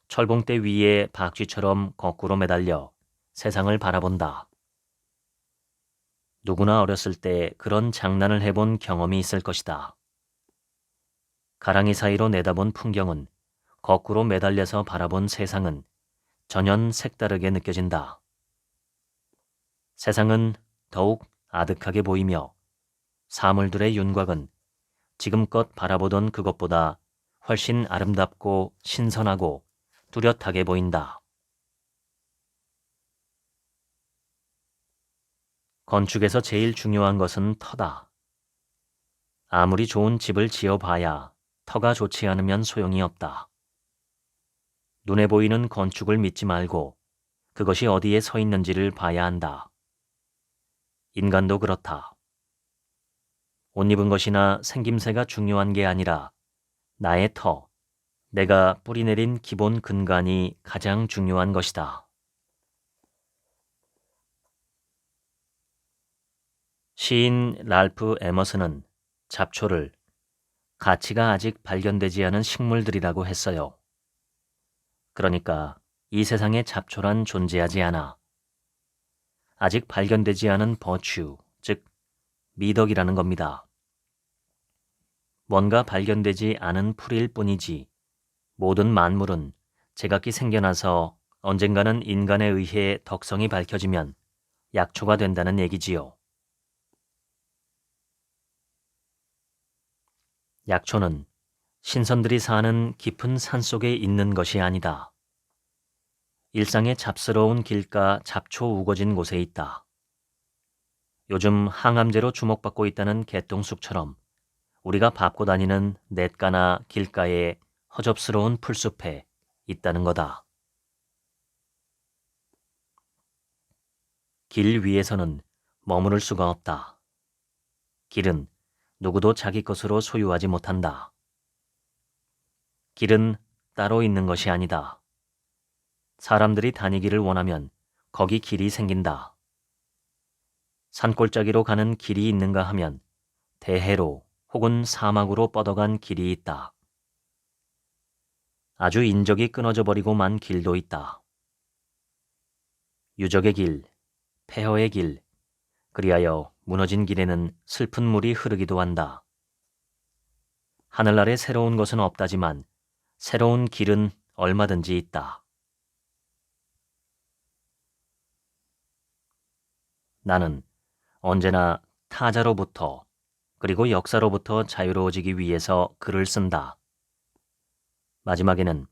철봉대 위에 박쥐처럼 거꾸로 매달려 세상을 바라본다. 누구나 어렸을 때 그런 장난을 해본 경험이 있을 것이다. 가랑이 사이로 내다본 풍경은 거꾸로 매달려서 바라본 세상은 전혀 색다르게 느껴진다. 세상은 더욱 아득하게 보이며 사물들의 윤곽은 지금껏 바라보던 그것보다 훨씬 아름답고 신선하고 뚜렷하게 보인다. 건축에서 제일 중요한 것은 터다. 아무리 좋은 집을 지어봐야 터가 좋지 않으면 소용이 없다. 눈에 보이는 건축을 믿지 말고 그것이 어디에 서 있는지를 봐야 한다. 인간도 그렇다. 옷 입은 것이나 생김새가 중요한 게 아니라 나의 터, 내가 뿌리내린 기본 근간이 가장 중요한 것이다. 시인 랄프 에머슨은 잡초를 가치가 아직 발견되지 않은 식물들이라고 했어요. 그러니까 이 세상에 잡초란 존재하지 않아. 아직 발견되지 않은 버추, 즉 미덕이라는 겁니다. 뭔가 발견되지 않은 풀일 뿐이지 모든 만물은 제각기 생겨나서 언젠가는 인간에 의해 덕성이 밝혀지면 약초가 된다는 얘기지요. 약초는 신선들이 사는 깊은 산속에 있는 것이 아니다. 일상의 잡스러운 길가 잡초 우거진 곳에 있다. 요즘 항암제로 주목받고 있다는 개똥쑥처럼 우리가 밟고 다니는 냇가나 길가의 허접스러운 풀숲에 있다는 거다. 길 위에서는 머무를 수가 없다. 길은 누구도 자기 것으로 소유하지 못한다. 길은 따로 있는 것이 아니다. 사람들이 다니기를 원하면 거기 길이 생긴다. 산골짜기로 가는 길이 있는가 하면 대해로 혹은 사막으로 뻗어간 길이 있다. 아주 인적이 끊어져 버리고 만 길도 있다. 유적의 길, 폐허의 길, 그리하여 무너진 길에는 슬픈 물이 흐르기도 한다. 하늘 아래 새로운 것은 없다지만 새로운 길은 얼마든지 있다. 나는 언제나 타자로부터 그리고 역사로부터 자유로워지기 위해서 글을 쓴다. 마지막에는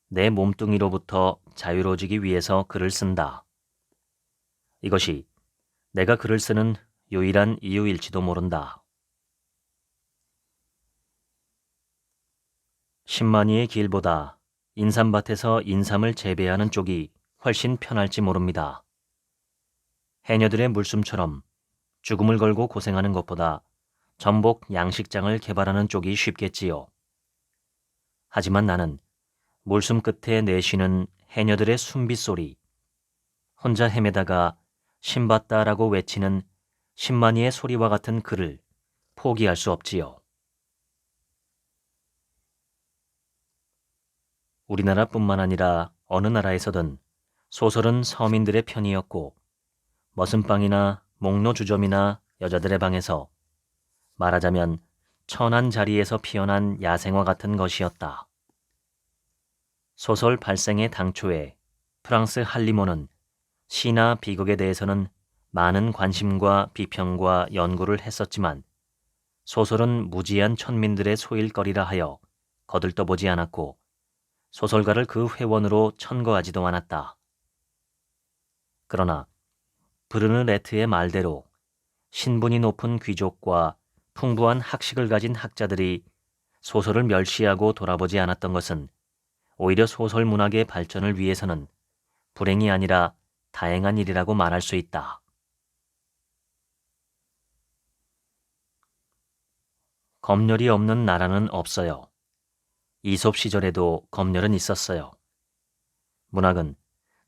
내 몸뚱이로부터 자유로워지기 위해서 글을 쓴다. 이것이 내가 글을 쓰는 유일한 이유일지도 모른다. 10만리의 길보다 인삼밭에서 인삼을 재배하는 쪽이 훨씬 편할지 모릅니다. 해녀들의 물숨처럼 죽음을 걸고 고생하는 것보다 전복 양식장을 개발하는 쪽이 쉽겠지요. 하지만 나는 물숨 끝에 내쉬는 해녀들의 숨빗소리, 혼자 헤매다가 신봤다라고 외치는 10만리의 소리와 같은 글을 포기할 수 없지요. 우리나라뿐만 아니라 어느 나라에서든 소설은 서민들의 편이었고 머슴방이나 목로주점이나 여자들의 방에서 말하자면 천한 자리에서 피어난 야생화 같은 것이었다. 소설 발생의 당초에 프랑스 할리모는 시나 비극에 대해서는 많은 관심과 비평과 연구를 했었지만 소설은 무지한 천민들의 소일거리라 하여 거들떠보지 않았고 소설가를 그 회원으로 천거하지도 않았다. 그러나 브르느레트의 말대로 신분이 높은 귀족과 풍부한 학식을 가진 학자들이 소설을 멸시하고 돌아보지 않았던 것은 오히려 소설 문학의 발전을 위해서는 불행이 아니라 다행한 일이라고 말할 수 있다. 검열이 없는 나라는 없어요. 이솝 시절에도 검열은 있었어요. 문학은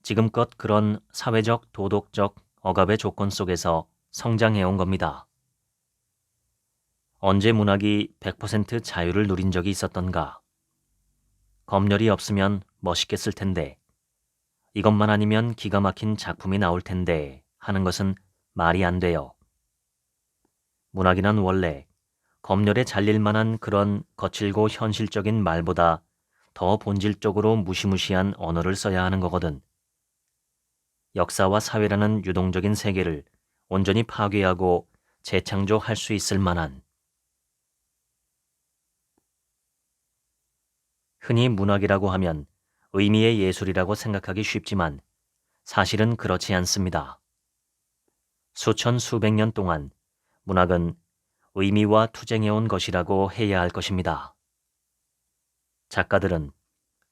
지금껏 그런 사회적, 도덕적 억압의 조건 속에서 성장해온 겁니다. 언제 문학이 100% 자유를 누린 적이 있었던가? 검열이 없으면 멋있겠을 텐데, 이것만 아니면 기가 막힌 작품이 나올 텐데 하는 것은 말이 안 돼요. 문학이란 원래 검열에 잘릴 만한 그런 거칠고 현실적인 말보다 더 본질적으로 무시무시한 언어를 써야 하는 거거든. 역사와 사회라는 유동적인 세계를 온전히 파괴하고 재창조할 수 있을 만한. 흔히 문학이라고 하면 의미의 예술이라고 생각하기 쉽지만 사실은 그렇지 않습니다. 수천 수백 년 동안 문학은 의미와 투쟁해온 것이라고 해야 할 것입니다. 작가들은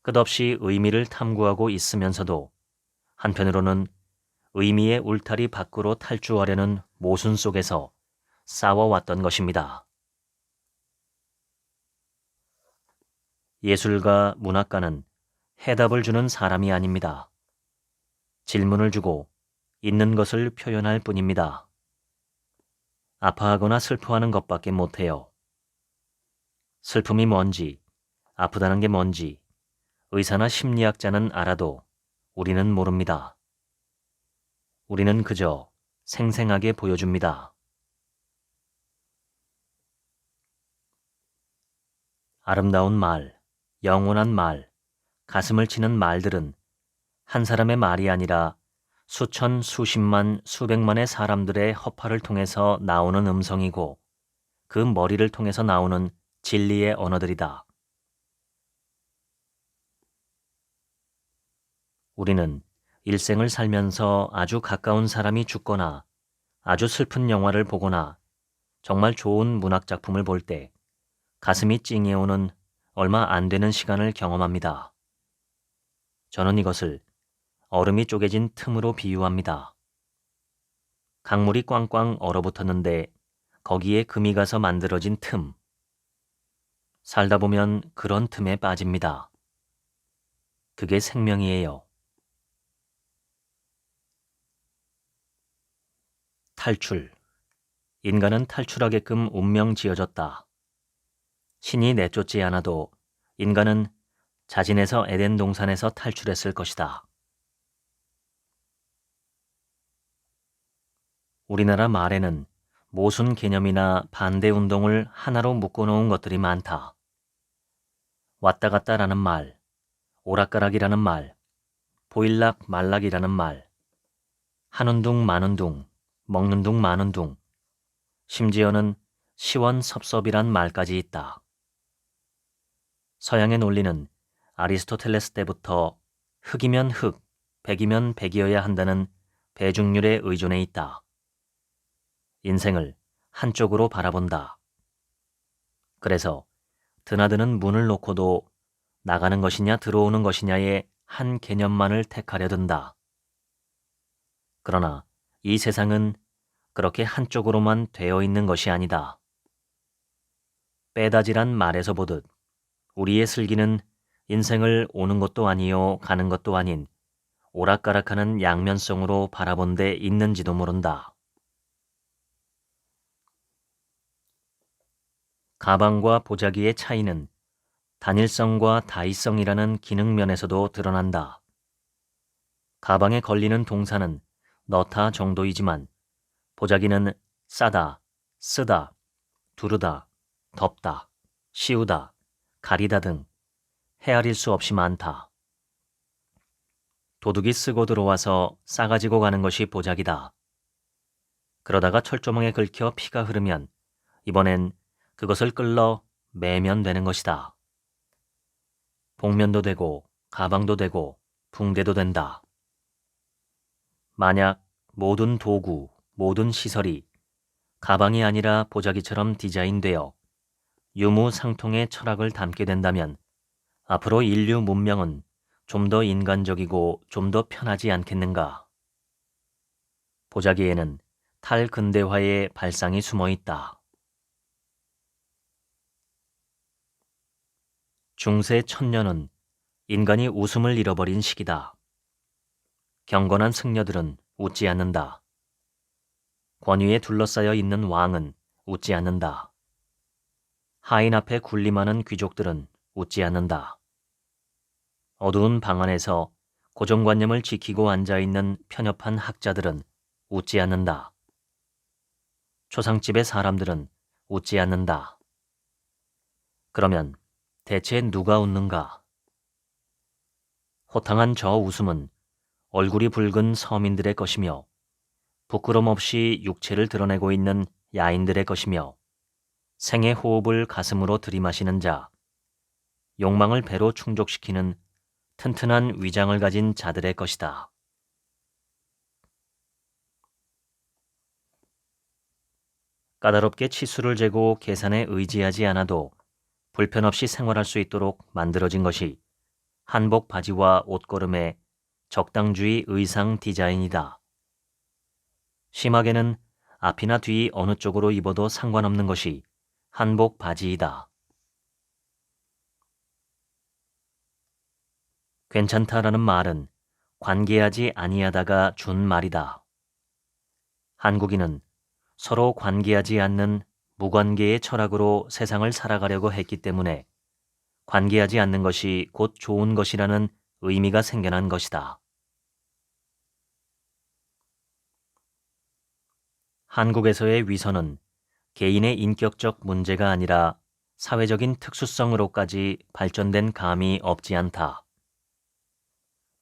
끝없이 의미를 탐구하고 있으면서도 한편으로는 의미의 울타리 밖으로 탈주하려는 모순 속에서 싸워왔던 것입니다. 예술가, 문학가는 해답을 주는 사람이 아닙니다. 질문을 주고 있는 것을 표현할 뿐입니다. 아파하거나 슬퍼하는 것밖에 못해요. 슬픔이 뭔지, 아프다는 게 뭔지 의사나 심리학자는 알아도 우리는 모릅니다. 우리는 그저 생생하게 보여줍니다. 아름다운 말, 영원한 말, 가슴을 치는 말들은 한 사람의 말이 아니라 수천, 수십만, 수백만의 사람들의 허파를 통해서 나오는 음성이고 그 머리를 통해서 나오는 진리의 언어들이다. 우리는 일생을 살면서 아주 가까운 사람이 죽거나 아주 슬픈 영화를 보거나 정말 좋은 문학 작품을 볼 때 가슴이 찡해오는 얼마 안 되는 시간을 경험합니다. 저는 이것을 얼음이 쪼개진 틈으로 비유합니다. 강물이 꽝꽝 얼어붙었는데 거기에 금이 가서 만들어진 틈. 살다 보면 그런 틈에 빠집니다. 그게 생명이에요. 탈출. 인간은 탈출하게끔 운명 지어졌다. 신이 내쫓지 않아도 인간은 자진해서 에덴 동산에서 탈출했을 것이다. 우리나라 말에는 모순 개념이나 반대 운동을 하나로 묶어놓은 것들이 많다. 왔다 갔다라는 말, 오락가락이라는 말, 보일락 말락이라는 말, 하는 둥 마는 둥, 먹는 둥 마는 둥, 심지어는 시원섭섭이란 말까지 있다. 서양의 논리는 아리스토텔레스 때부터 흑이면 흑, 백이면 백이어야 한다는 배중률에 의존해 있다. 인생을 한쪽으로 바라본다. 그래서 드나드는 문을 놓고도 나가는 것이냐 들어오는 것이냐의 한 개념만을 택하려 든다. 그러나 이 세상은 그렇게 한쪽으로만 되어 있는 것이 아니다. 빼다지란 말에서 보듯 우리의 슬기는 인생을 오는 것도 아니요 가는 것도 아닌 오락가락하는 양면성으로 바라본 데 있는지도 모른다. 가방과 보자기의 차이는 단일성과 다이성이라는 기능면에서도 드러난다. 가방에 걸리는 동사는 넣다 정도이지만 보자기는 싸다, 쓰다, 두르다, 덮다, 씌우다, 가리다 등 헤아릴 수 없이 많다. 도둑이 쓰고 들어와서 싸가지고 가는 것이 보자기다. 그러다가 철조망에 긁혀 피가 흐르면 이번엔 그것을 끌러 매면 되는 것이다. 복면도 되고 가방도 되고 붕대도 된다. 만약 모든 도구, 모든 시설이 가방이 아니라 보자기처럼 디자인되어 유무상통의 철학을 담게 된다면 앞으로 인류 문명은 좀 더 인간적이고 좀 더 편하지 않겠는가? 보자기에는 탈근대화의 발상이 숨어 있다. 중세 천년은 인간이 웃음을 잃어버린 시기다. 경건한 승려들은 웃지 않는다. 권위에 둘러싸여 있는 왕은 웃지 않는다. 하인 앞에 군림하는 귀족들은 웃지 않는다. 어두운 방 안에서 고정관념을 지키고 앉아있는 편협한 학자들은 웃지 않는다. 초상집의 사람들은 웃지 않는다. 그러면 대체 누가 웃는가? 호탕한 저 웃음은 얼굴이 붉은 서민들의 것이며 부끄럼 없이 육체를 드러내고 있는 야인들의 것이며 생의 호흡을 가슴으로 들이마시는 자, 욕망을 배로 충족시키는 튼튼한 위장을 가진 자들의 것이다. 까다롭게 치수를 재고 계산에 의지하지 않아도 불편 없이 생활할 수 있도록 만들어진 것이 한복 바지와 옷걸음의 적당주의 의상 디자인이다. 심하게는 앞이나 뒤 어느 쪽으로 입어도 상관없는 것이 한복 바지이다. 괜찮다라는 말은 관계하지 아니하다가 준 말이다. 한국인은 서로 관계하지 않는 무관계의 철학으로 세상을 살아가려고 했기 때문에 관계하지 않는 것이 곧 좋은 것이라는 의미가 생겨난 것이다. 한국에서의 위선은 개인의 인격적 문제가 아니라 사회적인 특수성으로까지 발전된 감이 없지 않다.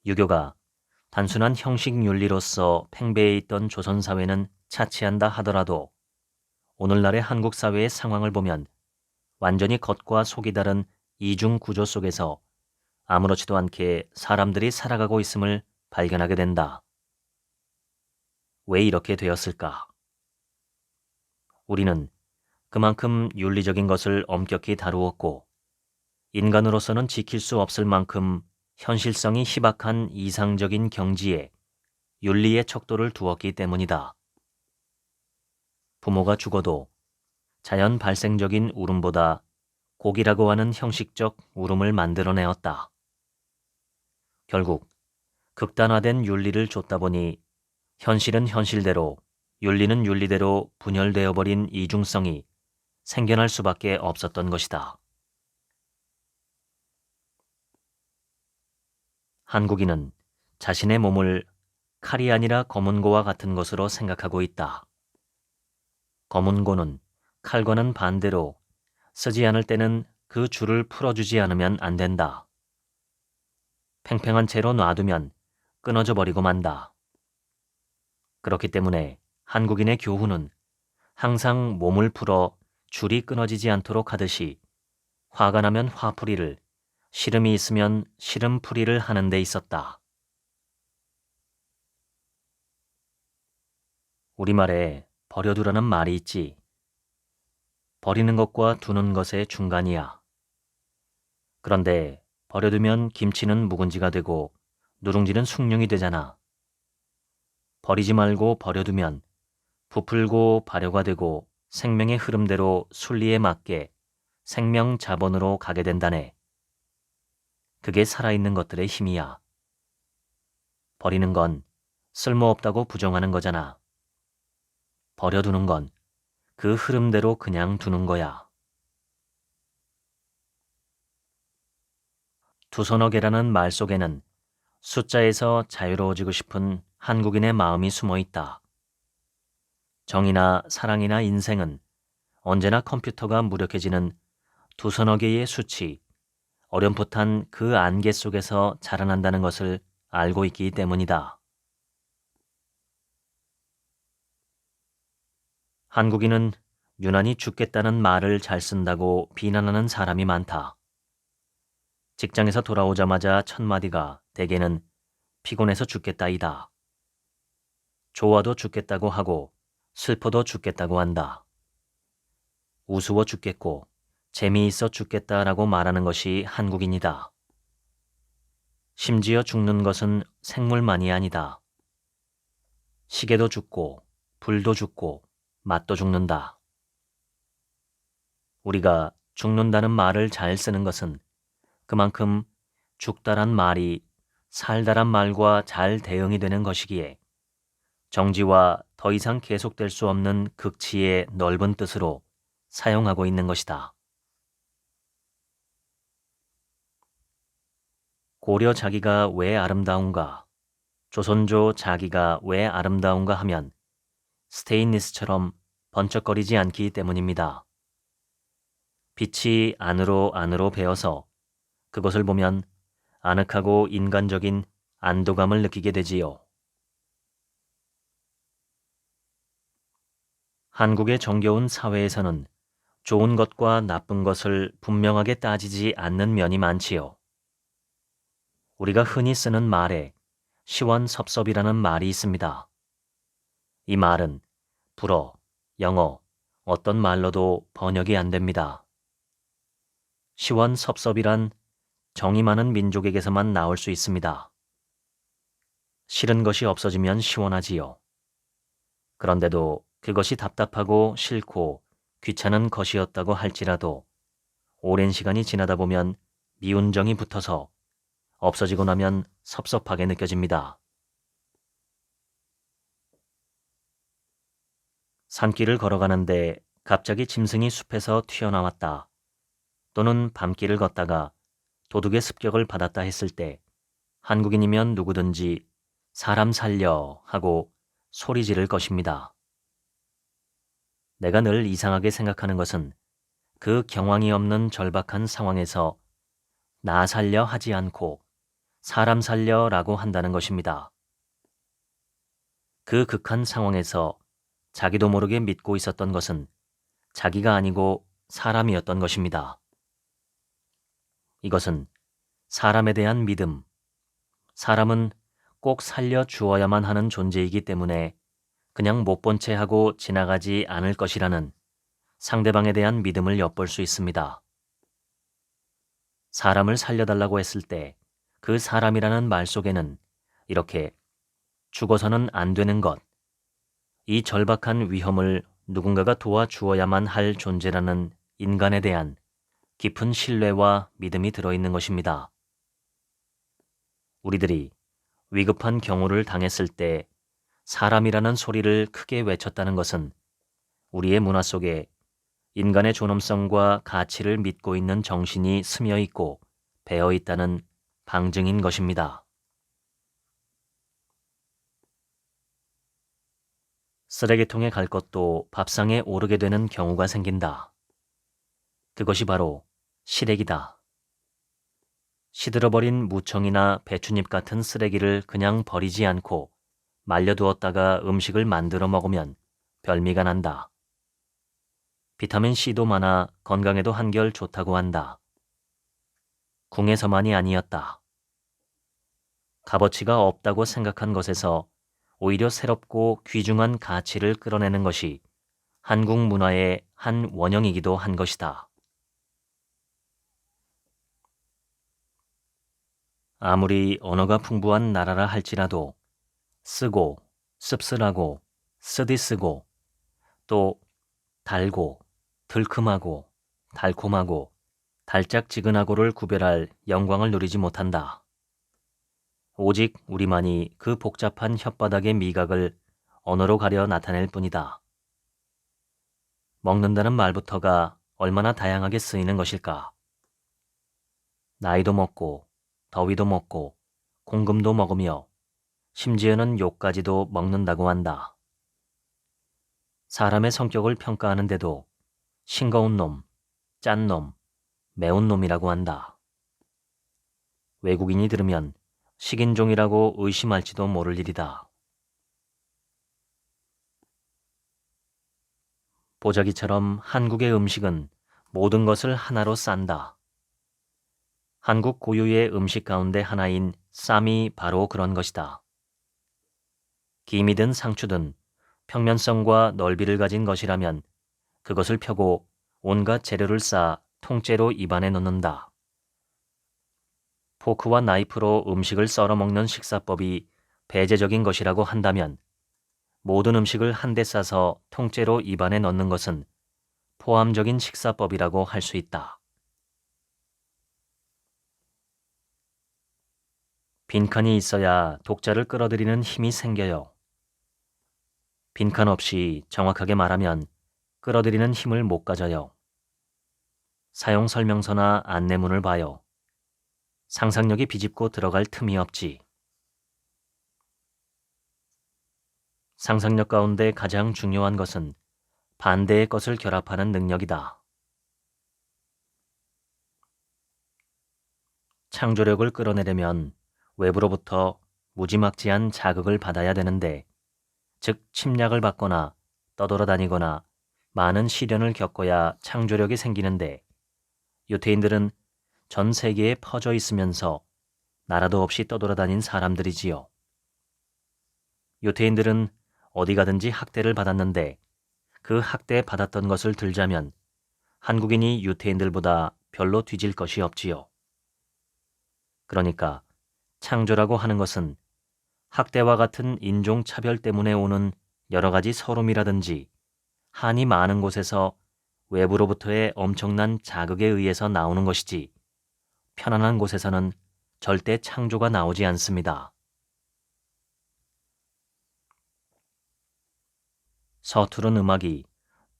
유교가 단순한 형식 윤리로서 팽배해 있던 조선 사회는 차치한다 하더라도 오늘날의 한국 사회의 상황을 보면 완전히 겉과 속이 다른 이중 구조 속에서 아무렇지도 않게 사람들이 살아가고 있음을 발견하게 된다. 왜 이렇게 되었을까? 우리는 그만큼 윤리적인 것을 엄격히 다루었고 인간으로서는 지킬 수 없을 만큼 현실성이 희박한 이상적인 경지에 윤리의 척도를 두었기 때문이다. 부모가 죽어도 자연 발생적인 울음보다 곡이라고 하는 형식적 울음을 만들어내었다. 결국 극단화된 윤리를 줬다 보니 현실은 현실대로, 윤리는 윤리대로 분열되어 버린 이중성이 생겨날 수밖에 없었던 것이다. 한국인은 자신의 몸을 칼이 아니라 검은고와 같은 것으로 생각하고 있다. 검은고는 칼과는 반대로 쓰지 않을 때는 그 줄을 풀어주지 않으면 안 된다. 팽팽한 채로 놔두면 끊어져 버리고 만다. 그렇기 때문에 한국인의 교훈은 항상 몸을 풀어 줄이 끊어지지 않도록 하듯이 화가 나면 화풀이를, 시름이 있으면 시름풀이를 하는 데 있었다. 우리말에 버려두라는 말이 있지. 버리는 것과 두는 것의 중간이야. 그런데 버려두면 김치는 묵은지가 되고 누룽지는 숭늉이 되잖아. 버리지 말고 버려두면 부풀고 발효가 되고 생명의 흐름대로 순리에 맞게 생명 자본으로 가게 된다네. 그게 살아있는 것들의 힘이야. 버리는 건 쓸모없다고 부정하는 거잖아. 버려두는 건 그 흐름대로 그냥 두는 거야. 두서너개라는 말 속에는 숫자에서 자유로워지고 싶은 한국인의 마음이 숨어 있다. 정의나 사랑이나 인생은 언제나 컴퓨터가 무력해지는 두서너 개의 수치, 어렴풋한 그 안개 속에서 자라난다는 것을 알고 있기 때문이다. 한국인은 유난히 죽겠다는 말을 잘 쓴다고 비난하는 사람이 많다. 직장에서 돌아오자마자 첫 마디가 대개는 피곤해서 죽겠다이다. 좋아도 죽겠다고 하고 슬퍼도 죽겠다고 한다. 우스워 죽겠고 재미있어 죽겠다라고 말하는 것이 한국인이다. 심지어 죽는 것은 생물만이 아니다. 시계도 죽고 불도 죽고 맛도 죽는다. 우리가 죽는다는 말을 잘 쓰는 것은 그만큼 죽다란 말이 살다란 말과 잘 대응이 되는 것이기에 정지와 더 이상 계속될 수 없는 극치의 넓은 뜻으로 사용하고 있는 것이다. 고려 자기가 왜 아름다운가, 조선조 자기가 왜 아름다운가 하면 스테인리스처럼 번쩍거리지 않기 때문입니다. 빛이 안으로 안으로 배어서 그것을 보면 아늑하고 인간적인 안도감을 느끼게 되지요. 한국의 정겨운 사회에서는 좋은 것과 나쁜 것을 분명하게 따지지 않는 면이 많지요. 우리가 흔히 쓰는 말에 시원섭섭이라는 말이 있습니다. 이 말은 불어, 영어, 어떤 말로도 번역이 안 됩니다. 시원섭섭이란 정이 많은 민족에게서만 나올 수 있습니다. 싫은 것이 없어지면 시원하지요. 그런데도 그것이 답답하고 싫고 귀찮은 것이었다고 할지라도 오랜 시간이 지나다 보면 미운 정이 붙어서 없어지고 나면 섭섭하게 느껴집니다. 산길을 걸어가는데 갑자기 짐승이 숲에서 튀어나왔다. 또는 밤길을 걷다가 도둑의 습격을 받았다 했을 때 한국인이면 누구든지 사람 살려 하고 소리 지를 것입니다. 내가 늘 이상하게 생각하는 것은 그 경황이 없는 절박한 상황에서 나 살려 하지 않고 사람 살려라고 한다는 것입니다. 그 극한 상황에서 자기도 모르게 믿고 있었던 것은 자기가 아니고 사람이었던 것입니다. 이것은 사람에 대한 믿음, 사람은 꼭 살려 주어야만 하는 존재이기 때문에 그냥 못 본 채 하고 지나가지 않을 것이라는 상대방에 대한 믿음을 엿볼 수 있습니다. 사람을 살려달라고 했을 때 그 사람이라는 말 속에는 이렇게 죽어서는 안 되는 것, 이 절박한 위험을 누군가가 도와주어야만 할 존재라는 인간에 대한 깊은 신뢰와 믿음이 들어있는 것입니다. 우리들이 위급한 경우를 당했을 때 사람이라는 소리를 크게 외쳤다는 것은 우리의 문화 속에 인간의 존엄성과 가치를 믿고 있는 정신이 스며 있고 배어 있다는 방증인 것입니다. 쓰레기통에 갈 것도 밥상에 오르게 되는 경우가 생긴다. 그것이 바로 시래기다. 시들어버린 무청이나 배춧잎 같은 쓰레기를 그냥 버리지 않고 말려두었다가 음식을 만들어 먹으면 별미가 난다. 비타민C도 많아 건강에도 한결 좋다고 한다. 궁에서만이 아니었다. 값어치가 없다고 생각한 것에서 오히려 새롭고 귀중한 가치를 끌어내는 것이 한국 문화의 한 원형이기도 한 것이다. 아무리 언어가 풍부한 나라라 할지라도 쓰고, 씁쓸하고, 쓰디쓰고, 또 달고, 들큼하고, 달콤하고, 달짝지근하고를 구별할 영광을 누리지 못한다. 오직 우리만이 그 복잡한 혓바닥의 미각을 언어로 가려 나타낼 뿐이다. 먹는다는 말부터가 얼마나 다양하게 쓰이는 것일까? 나이도 먹고, 더위도 먹고, 공금도 먹으며 심지어는 욕까지도 먹는다고 한다. 사람의 성격을 평가하는데도 싱거운 놈, 짠 놈, 매운 놈이라고 한다. 외국인이 들으면 식인종이라고 의심할지도 모를 일이다. 보자기처럼 한국의 음식은 모든 것을 하나로 싼다. 한국 고유의 음식 가운데 하나인 쌈이 바로 그런 것이다. 김이든 상추든 평면성과 넓이를 가진 것이라면 그것을 펴고 온갖 재료를 쌓아 통째로 입안에 넣는다. 포크와 나이프로 음식을 썰어 먹는 식사법이 배제적인 것이라고 한다면 모든 음식을 한데 싸서 통째로 입안에 넣는 것은 포함적인 식사법이라고 할 수 있다. 빈칸이 있어야 독자를 끌어들이는 힘이 생겨요. 빈칸 없이 정확하게 말하면 끌어들이는 힘을 못 가져요. 사용 설명서나 안내문을 봐요. 상상력이 비집고 들어갈 틈이 없지. 상상력 가운데 가장 중요한 것은 반대의 것을 결합하는 능력이다. 창조력을 끌어내려면 외부로부터 무지막지한 자극을 받아야 되는데, 즉 침략을 받거나 떠돌아다니거나 많은 시련을 겪어야 창조력이 생기는데, 유태인들은 전 세계에 퍼져 있으면서 나라도 없이 떠돌아다닌 사람들이지요. 유태인들은 어디 가든지 학대를 받았는데 그 학대 받았던 것을 들자면 한국인이 유태인들보다 별로 뒤질 것이 없지요. 그러니까 창조라고 하는 것은 학대와 같은 인종차별 때문에 오는 여러 가지 서름이라든지 한이 많은 곳에서 외부로부터의 엄청난 자극에 의해서 나오는 것이지, 편안한 곳에서는 절대 창조가 나오지 않습니다. 서투른 음악이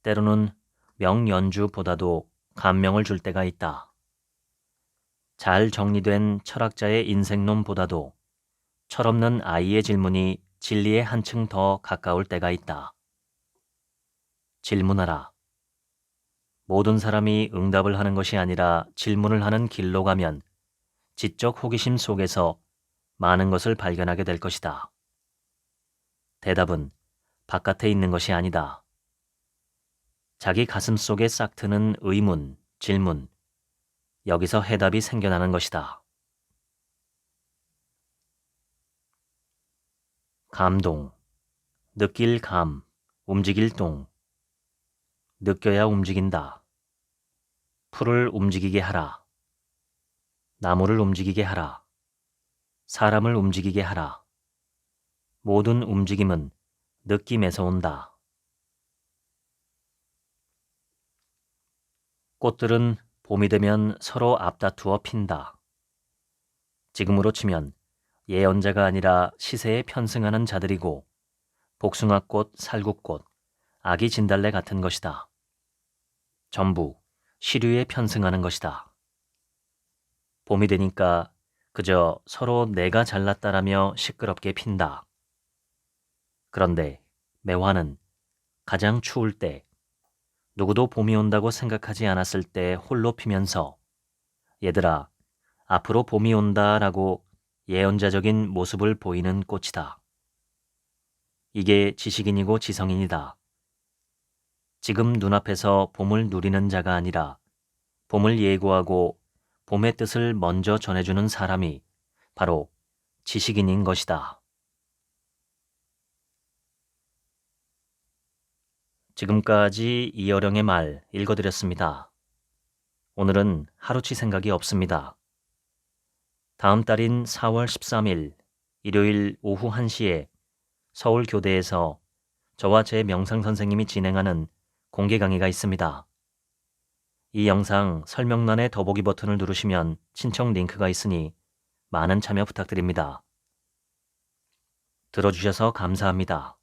때로는 명연주보다도 감명을 줄 때가 있다. 잘 정리된 철학자의 인생론보다도 철없는 아이의 질문이 진리에 한층 더 가까울 때가 있다. 질문하라. 모든 사람이 응답을 하는 것이 아니라 질문을 하는 길로 가면 지적 호기심 속에서 많은 것을 발견하게 될 것이다. 대답은 바깥에 있는 것이 아니다. 자기 가슴 속에 싹 트는 의문, 질문, 여기서 해답이 생겨나는 것이다. 감동, 느낄 감, 움직일 동. 느껴야 움직인다. 풀을 움직이게 하라. 나무를 움직이게 하라. 사람을 움직이게 하라. 모든 움직임은 느낌에서 온다. 꽃들은 봄이 되면 서로 앞다투어 핀다. 지금으로 치면 예언자가 아니라 시세에 편승하는 자들이고, 복숭아꽃, 살구꽃, 아기 진달래 같은 것이다. 전부 시류에 편승하는 것이다. 봄이 되니까 그저 서로 내가 잘났다라며 시끄럽게 핀다. 그런데 매화는 가장 추울 때, 누구도 봄이 온다고 생각하지 않았을 때 홀로 피면서 얘들아, 앞으로 봄이 온다라고 예언자적인 모습을 보이는 꽃이다. 이게 지식인이고 지성인이다. 지금 눈앞에서 봄을 누리는 자가 아니라 봄을 예고하고 봄의 뜻을 먼저 전해주는 사람이 바로 지식인인 것이다. 지금까지 이어령의 말 읽어드렸습니다. 오늘은 하루치 생각이 없습니다. 다음 달인 4월 13일 일요일 오후 1시에 서울교대에서 저와 제 명상 선생님이 진행하는 공개 강의가 있습니다. 이 영상 설명란의 더보기 버튼을 누르시면 신청 링크가 있으니 많은 참여 부탁드립니다. 들어주셔서 감사합니다.